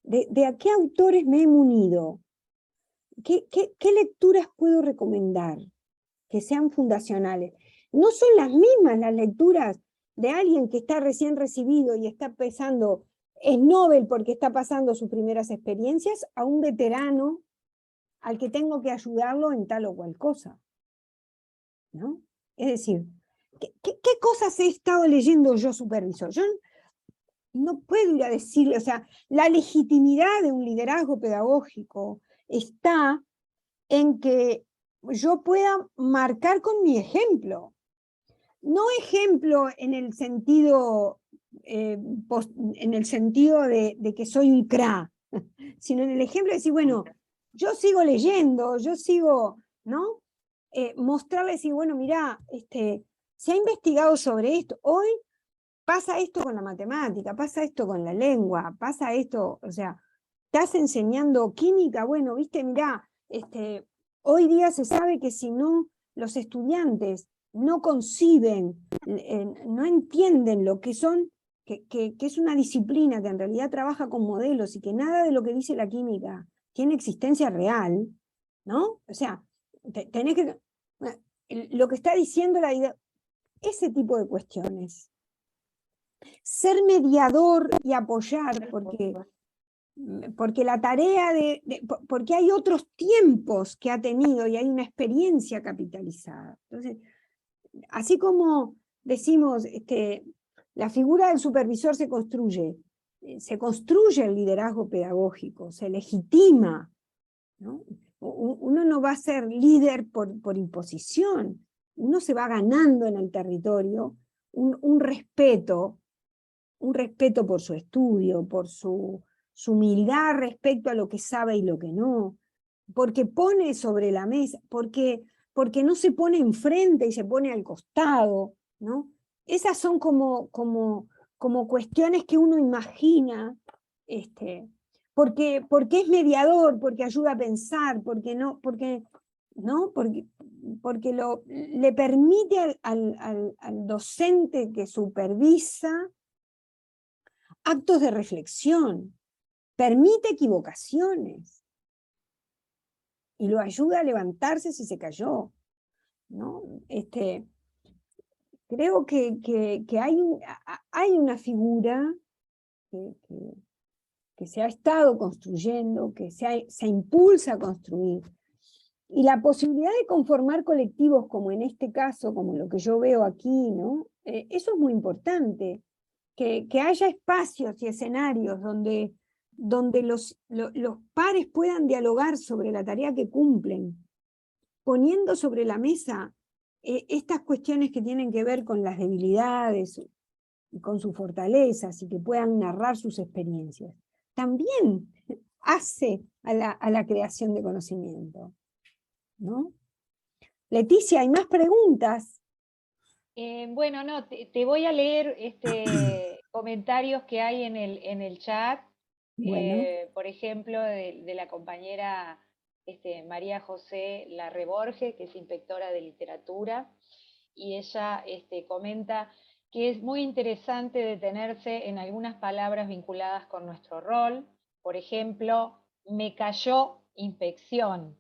¿De a qué autores me he munido? ¿Qué lecturas puedo recomendar que sean fundacionales? No son las mismas las lecturas de alguien que está recién recibido y está empezando, es Nobel porque está pasando sus primeras experiencias, a un veterano al que tengo que ayudarlo en tal o cual cosa, ¿no? Es decir, ¿qué cosas he estado leyendo yo supervisor? Yo no puedo ir a decirle, o sea, la legitimidad de un liderazgo pedagógico está en que yo pueda marcar con mi ejemplo. No ejemplo en el sentido, de que soy un cra, sino en el ejemplo de decir, bueno, yo sigo leyendo, yo sigo, ¿no? Mostrarles y bueno, mirá, se ha investigado sobre esto, hoy pasa esto con la matemática, pasa esto con la lengua, pasa esto, o sea, estás enseñando química, bueno, viste, mirá, hoy día se sabe que si no, los estudiantes no conciben, no entienden lo que son, que es una disciplina que en realidad trabaja con modelos y que nada de lo que dice la química tiene existencia real, ¿no? O sea, tenés que... Lo que está diciendo la idea, ese tipo de cuestiones. Ser mediador y apoyar, porque la tarea porque hay otros tiempos que ha tenido y hay una experiencia capitalizada. Entonces, así como decimos, la figura del supervisor se construye el liderazgo pedagógico, se legitima, ¿no? Uno no va a ser líder por imposición, uno se va ganando en el territorio un respeto por su estudio, por su humildad respecto a lo que sabe y lo que no, porque pone sobre la mesa, porque no se pone enfrente y se pone al costado, ¿no? Esas son como cuestiones que uno imagina, porque es mediador, porque ayuda a pensar, porque le permite al docente que supervisa actos de reflexión, permite equivocaciones y lo ayuda a levantarse si se cayó, ¿no? Creo que hay una figura que se ha estado construyendo, que se impulsa a construir, y la posibilidad de conformar colectivos como en este caso, como lo que yo veo aquí, ¿no? Eso es muy importante, que haya espacios y escenarios donde los pares puedan dialogar sobre la tarea que cumplen, poniendo sobre la mesa estas cuestiones que tienen que ver con las debilidades y con sus fortalezas, y que puedan narrar sus experiencias. También hace a la creación de conocimiento, ¿no? Leticia, ¿hay más preguntas? Bueno, no, te voy a leer comentarios que hay en el chat. Bueno. Por ejemplo, de la compañera María José Larreborge, que es inspectora de literatura, y ella comenta que es muy interesante detenerse en algunas palabras vinculadas con nuestro rol. Por ejemplo, me cayó inspección,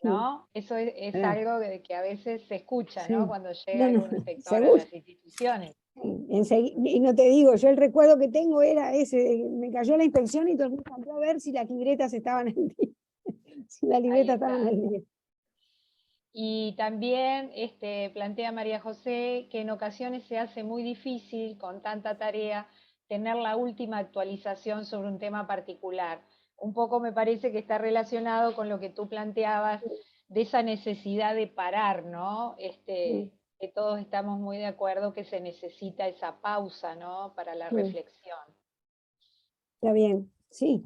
¿no? Eso es algo que a veces se escucha, ¿no? Cuando llega algún inspector a las instituciones. Y no te digo, yo el recuerdo que tengo era ese, me cayó la inspección y todo el mundo salió a ver si las libretas estaban al día. Si las libretas estaban al día. Y también plantea María José que en ocasiones se hace muy difícil, con tanta tarea, tener la última actualización sobre un tema particular. Un poco me parece que está relacionado con lo que tú planteabas, de esa necesidad de parar, ¿no? Que todos estamos muy de acuerdo que se necesita esa pausa, ¿no? Para la reflexión. Está bien, sí.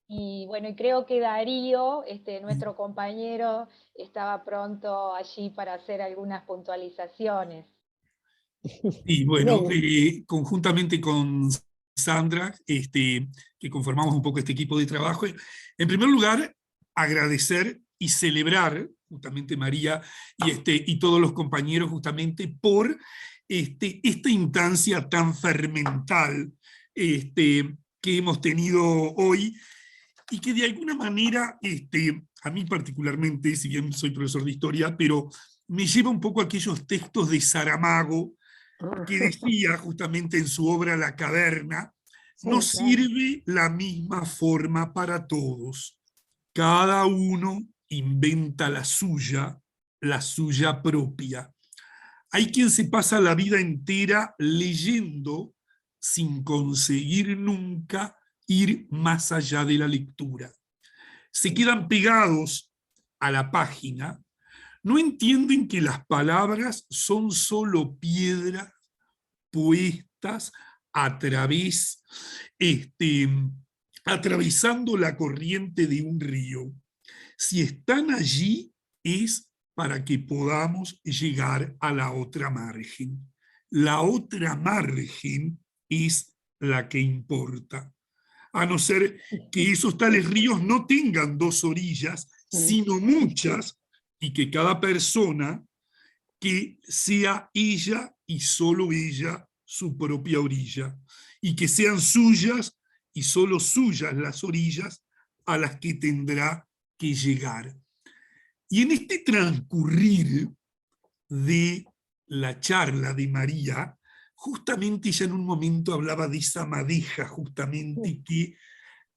Y bueno, y creo que Darío, nuestro compañero, estaba pronto allí para hacer algunas puntualizaciones. Y bueno, conjuntamente con Sandra, que conformamos un poco este equipo de trabajo, en primer lugar, agradecer y celebrar, justamente María y todos los compañeros, justamente por esta instancia tan fermental que hemos tenido hoy, y que de alguna manera, a mí particularmente, si bien soy profesor de historia, pero me lleva un poco a aquellos textos de Saramago, que decía justamente en su obra La Caverna, no sirve la misma forma para todos. Cada uno inventa la suya propia. Hay quien se pasa la vida entera leyendo sin conseguir nunca ir más allá de la lectura. Se quedan pegados a la página, no entienden que las palabras son solo piedras puestas atravesando la corriente de un río. Si están allí es para que podamos llegar a la otra margen. La otra margen es la que importa. A no ser que esos tales ríos no tengan dos orillas, sino muchas, y que cada persona que sea ella y solo ella su propia orilla, y que sean suyas y solo suyas las orillas a las que tendrá que llegar. Y en este transcurrir de la charla de María, justamente ella en un momento hablaba de esa madeja, justamente, que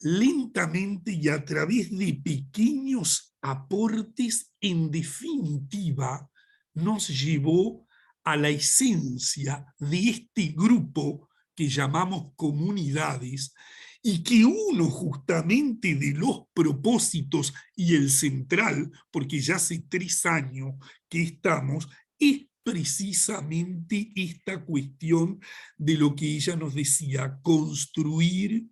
lentamente y a través de pequeños aportes, en definitiva, nos llevó a la esencia de este grupo que llamamos comunidades, y que uno justamente de los propósitos y el central, porque ya hace 3 años que estamos, es precisamente esta cuestión de lo que ella nos decía, construir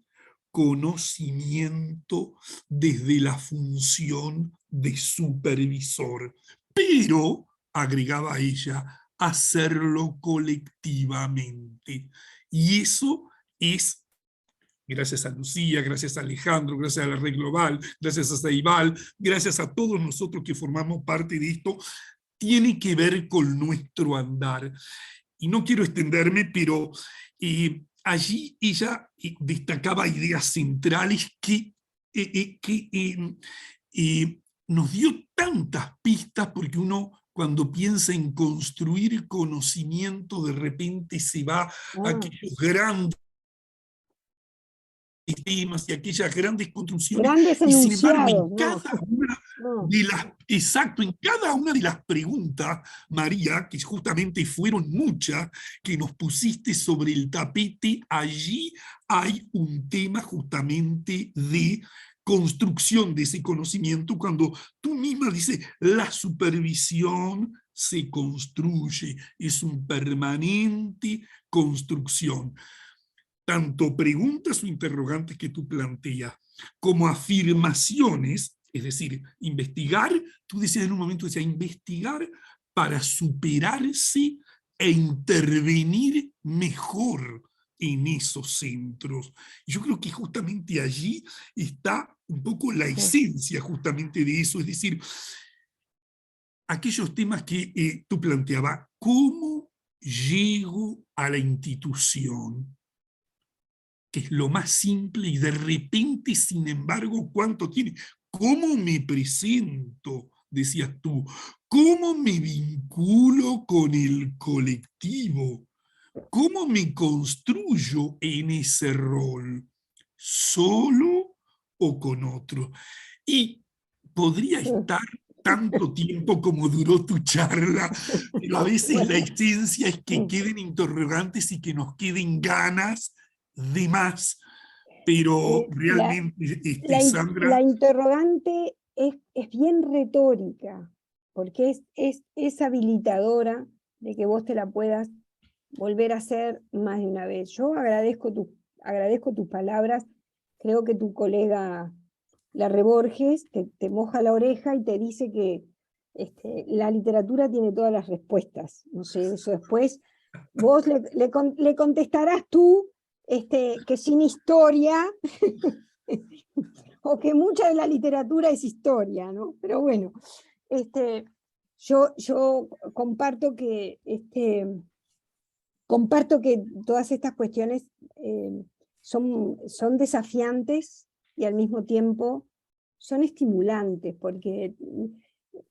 conocimiento desde la función de supervisor, pero, agregaba ella, hacerlo colectivamente. Y eso es, gracias a Lucía, gracias a Alejandro, gracias a la Red Global, gracias a Ceibal, gracias a todos nosotros que formamos parte de esto, tiene que ver con nuestro andar. Y no quiero extenderme, pero allí ella destacaba ideas centrales que nos dio tantas pistas, porque uno cuando piensa en construir conocimiento, de repente se va a aquellos grandes temas y aquellas grandes construcciones, Grandes y sin embargo enunciados, en cada una de las, exacto, en cada una de las preguntas, María, que justamente fueron muchas, que nos pusiste sobre el tapete, allí hay un tema justamente de construcción de ese conocimiento, cuando tú misma dices, la supervisión se construye, es un permanente construcción. Tanto preguntas o interrogantes que tú planteas, como afirmaciones, es decir, investigar, tú decías en un momento, investigar para superarse e intervenir mejor en esos centros. Y yo creo que justamente allí está un poco la esencia justamente de eso, es decir, aquellos temas que tú planteabas, ¿cómo llego a la institución? Que es lo más simple, y de repente, sin embargo, ¿cuánto tiene? ¿Cómo me presento? Decías tú. ¿Cómo me vinculo con el colectivo? ¿Cómo me construyo en ese rol? ¿Solo o con otro? Y podría estar tanto tiempo como duró tu charla, pero a veces la esencia es que queden interrogantes y que nos queden ganas de más, pero realmente, Sandra... La interrogante es bien retórica, porque es habilitadora de que vos te la puedas volver a hacer más de una vez. Yo agradezco tus palabras, creo que tu colega Larre Borges te moja la oreja y te dice que la literatura tiene todas las respuestas. No sé, eso después vos le contestarás tú que sin historia, o que mucha de la literatura es historia, ¿no? Pero bueno, yo comparto que todas estas cuestiones son desafiantes y al mismo tiempo son estimulantes, porque,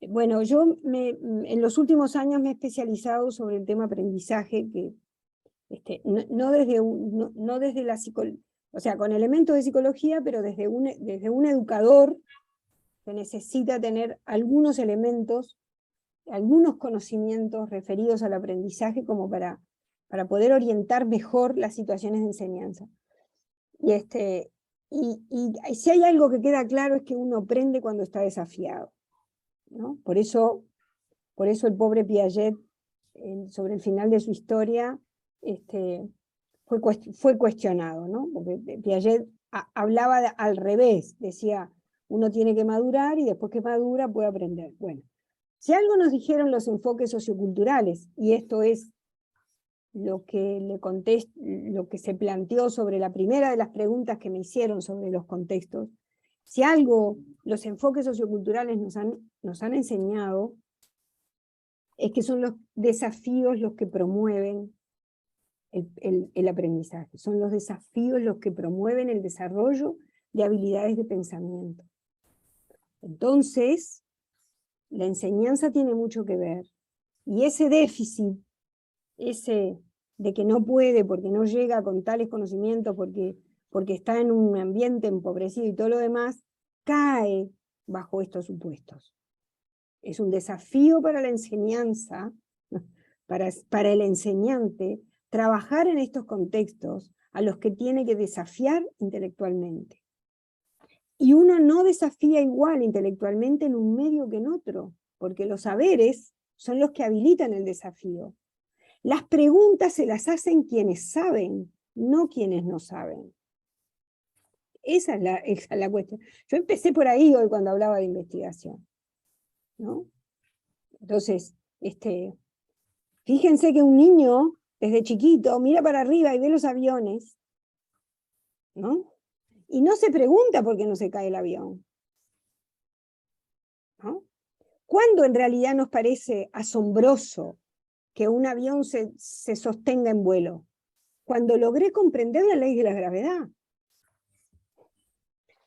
bueno, yo en los últimos años me he especializado sobre el tema aprendizaje, que no desde la psicología, o sea, con elementos de psicología, pero desde un educador que necesita tener algunos elementos, algunos conocimientos referidos al aprendizaje como para poder orientar mejor las situaciones de enseñanza. Y si hay algo que queda claro es que uno aprende cuando está desafiado, ¿no? Por eso el pobre Piaget, sobre el final de su historia, fue cuestionado, ¿no? Porque Piaget hablaba al revés, decía, uno tiene que madurar y después que madura puede aprender. Bueno, si algo nos dijeron los enfoques socioculturales, y esto es lo que se planteó sobre la primera de las preguntas que me hicieron sobre los contextos, si algo los enfoques socioculturales nos han enseñado, es que son los desafíos los que promueven el aprendizaje, son los desafíos los que promueven el desarrollo de habilidades de pensamiento. Entonces, la enseñanza tiene mucho que ver, y ese déficit, ese de que no puede porque no llega con tales conocimientos, porque está en un ambiente empobrecido y todo lo demás, cae bajo estos supuestos. Es un desafío para la enseñanza, para el enseñante, trabajar en estos contextos a los que tiene que desafiar intelectualmente. Y uno no desafía igual intelectualmente en un medio que en otro, porque los saberes son los que habilitan el desafío. Las preguntas se las hacen quienes saben, no quienes no saben. Esa es la cuestión. Yo empecé por ahí hoy cuando hablaba de investigación, ¿no? Entonces, fíjense que un niño, desde chiquito, mira para arriba y ve los aviones, ¿no? Y no se pregunta por qué no se cae el avión, ¿no? ¿Cuándo en realidad nos parece asombroso que un avión se sostenga en vuelo? Cuando logré comprender la ley de la gravedad.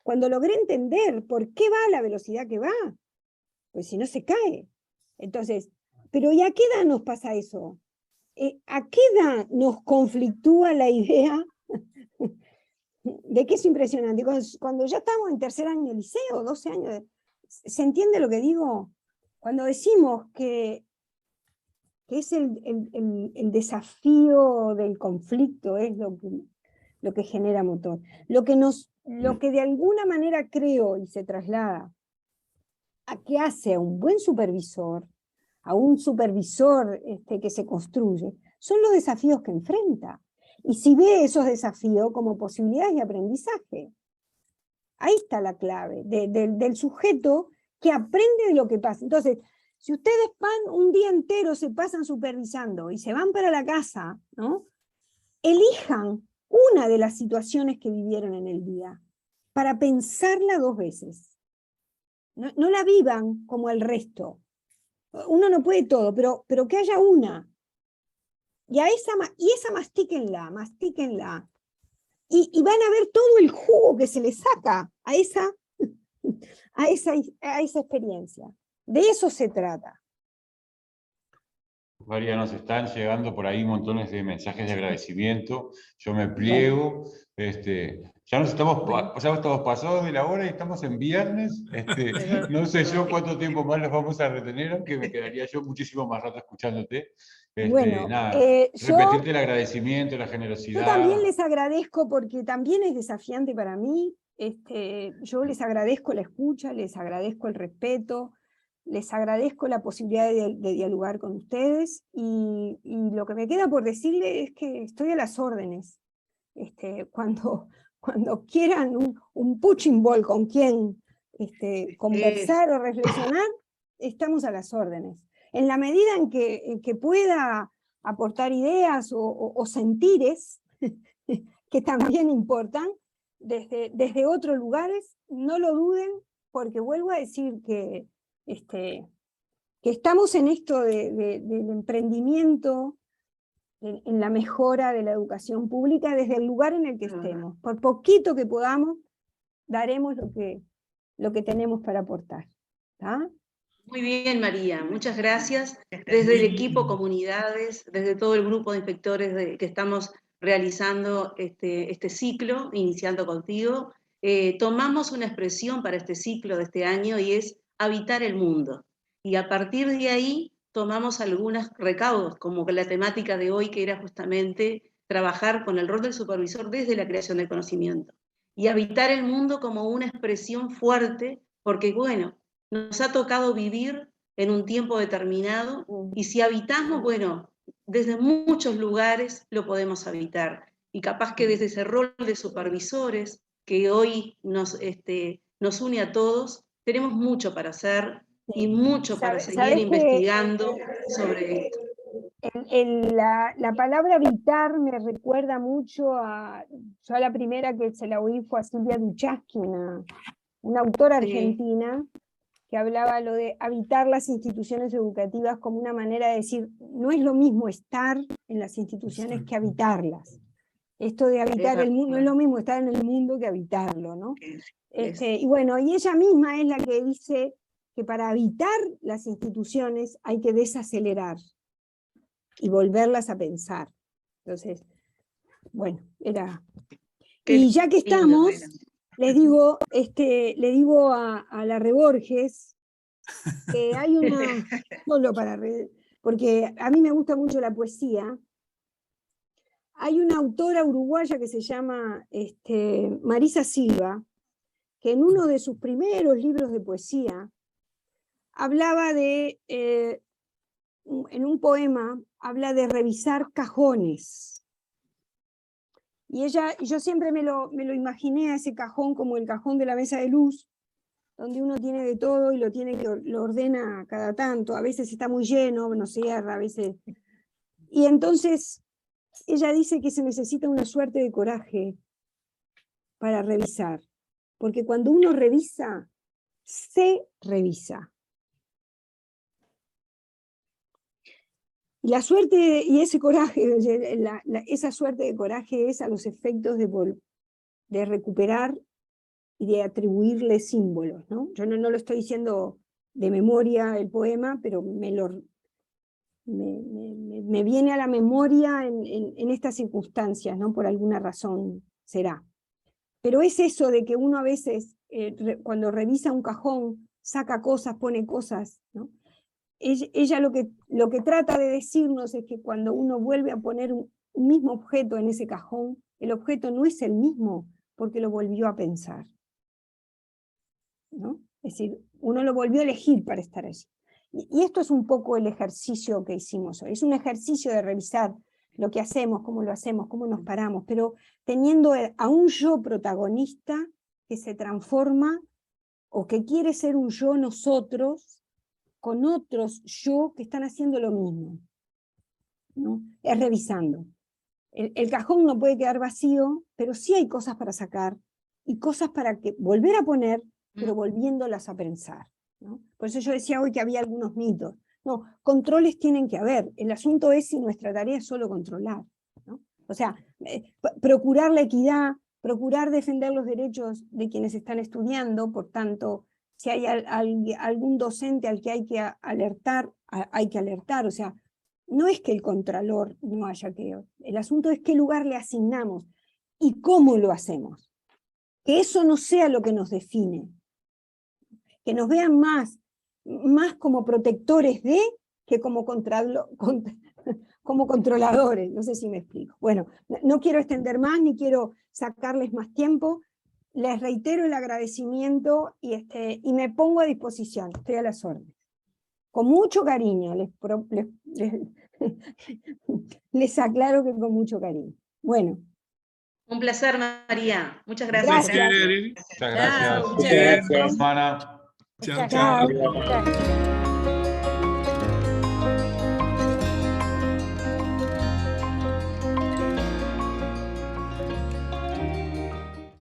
Cuando logré entender por qué va a la velocidad que va, pues si no se cae. Entonces, pero ¿y a qué edad nos pasa eso? ¿A qué edad nos conflictúa la idea de que es impresionante? Cuando ya estamos en tercer año de liceo, 12 años, ¿se entiende lo que digo? Cuando decimos que es el desafío del conflicto, es lo que genera motor. Lo que de alguna manera creo y se traslada a que hace a un buen supervisor, a un supervisor que se construye, son los desafíos que enfrenta. Y si ve esos desafíos como posibilidades de aprendizaje. Ahí está la clave, del sujeto que aprende de lo que pasa. Entonces, si ustedes van un día entero, se pasan supervisando y se van para la casa, ¿no? Elijan una de las situaciones que vivieron en el día para pensarla 2 veces. No la vivan como el resto. Uno no puede todo, pero que haya una. Y esa mastíquenla. Y van a ver todo el jugo que se le saca a esa experiencia. De eso se trata. María, nos están llegando por ahí montones de mensajes de agradecimiento. Yo me pliego. Ya estamos pasados de la hora y estamos en viernes. No sé yo cuánto tiempo más los vamos a retener, aunque me quedaría yo muchísimo más rato escuchándote. Repetirte el agradecimiento, la generosidad. Yo también les agradezco porque también es desafiante para mí. Yo les agradezco la escucha, les agradezco el respeto, les agradezco la posibilidad de dialogar con ustedes y lo que me queda por decirles es que estoy a las órdenes. Cuando quieran un punching ball con quien conversar o reflexionar, estamos a las órdenes. En la medida en que pueda aportar ideas o sentires, que también importan, desde otros lugares, no lo duden, porque vuelvo a decir que estamos en esto del emprendimiento, en la mejora de la educación pública desde el lugar en el que estemos. Por poquito que podamos, daremos lo que tenemos para aportar. ¿Tá? Muy bien, María, muchas gracias. Desde el equipo Comunidades, desde todo el grupo de inspectores que estamos realizando este ciclo, iniciando contigo, tomamos una expresión para este ciclo de este año y es habitar el mundo. Y a partir de ahí tomamos algunos recaudos, como la temática de hoy, que era justamente trabajar con el rol del supervisor desde la creación del conocimiento. Y habitar el mundo como una expresión fuerte, porque bueno, nos ha tocado vivir en un tiempo determinado, y si habitamos, bueno, desde muchos lugares lo podemos habitar. Y capaz que desde ese rol de supervisores, que hoy nos une a todos, tenemos mucho para hacer y mucho para seguir investigando sobre esto. La palabra habitar me recuerda mucho yo a la primera que se la oí fue a Silvia Duchaski, una autora argentina, que hablaba lo de habitar las instituciones educativas como una manera de decir, no es lo mismo estar en las instituciones que habitarlas. Esto de habitar el mundo, no es lo mismo estar en el mundo que habitarlo, ¿no? Y bueno, y ella misma es la que dice que para habitar las instituciones hay que desacelerar y volverlas a pensar. Entonces, bueno, y ya que estamos, le digo a la Reborges que hay una, porque a mí me gusta mucho la poesía, hay una autora uruguaya que se llama Marisa Silva, que en uno de sus primeros libros de poesía hablaba de en un poema, habla de revisar cajones. Y yo siempre me lo imaginé a ese cajón como el cajón de la mesa de luz, donde uno tiene de todo y lo ordena cada tanto. A veces está muy lleno, no cierra, a veces... Y entonces ella dice que se necesita una suerte de coraje para revisar. Porque cuando uno revisa, se revisa. Y la suerte y ese coraje, esa suerte de coraje es a los efectos de recuperar y de atribuirle símbolos, ¿no? Yo no lo estoy diciendo de memoria el poema, pero me viene a la memoria en estas circunstancias, ¿no? Por alguna razón será. Pero es eso de que uno a veces, cuando revisa un cajón, saca cosas, pone cosas, ¿no? Ella lo que trata de decirnos es que cuando uno vuelve a poner un mismo objeto en ese cajón, el objeto no es el mismo porque lo volvió a pensar, ¿no? Es decir, uno lo volvió a elegir para estar allí. Y esto es un poco el ejercicio que hicimos hoy. Es un ejercicio de revisar lo que hacemos, cómo lo hacemos, cómo nos paramos, pero teniendo a un yo protagonista que se transforma o que quiere ser un yo nosotros, con otros yo que están haciendo lo mismo, ¿no? Es revisando. El cajón no puede quedar vacío, pero sí hay cosas para sacar y cosas para volver a poner, pero volviéndolas a pensar, ¿no? Por eso yo decía hoy que había algunos mitos. No, controles tienen que haber. El asunto es si nuestra tarea es solo controlar, ¿no? O sea, procurar la equidad, procurar defender los derechos de quienes están estudiando, por tanto, si hay algún docente al que hay que alertar, hay que alertar. O sea, no es que el contralor no haya que... El asunto es qué lugar le asignamos y cómo lo hacemos. Que eso no sea lo que nos define. Que nos vean más como protectores de que como controladores. No sé si me explico. Bueno, no quiero extender más ni quiero sacarles más tiempo. Les reitero el agradecimiento y me pongo a disposición, estoy a las órdenes. Con mucho cariño, les aclaro que con mucho cariño. Bueno. Un placer, María. Muchas gracias. Muchas gracias. Muchas gracias. Hermana. Chao, chao.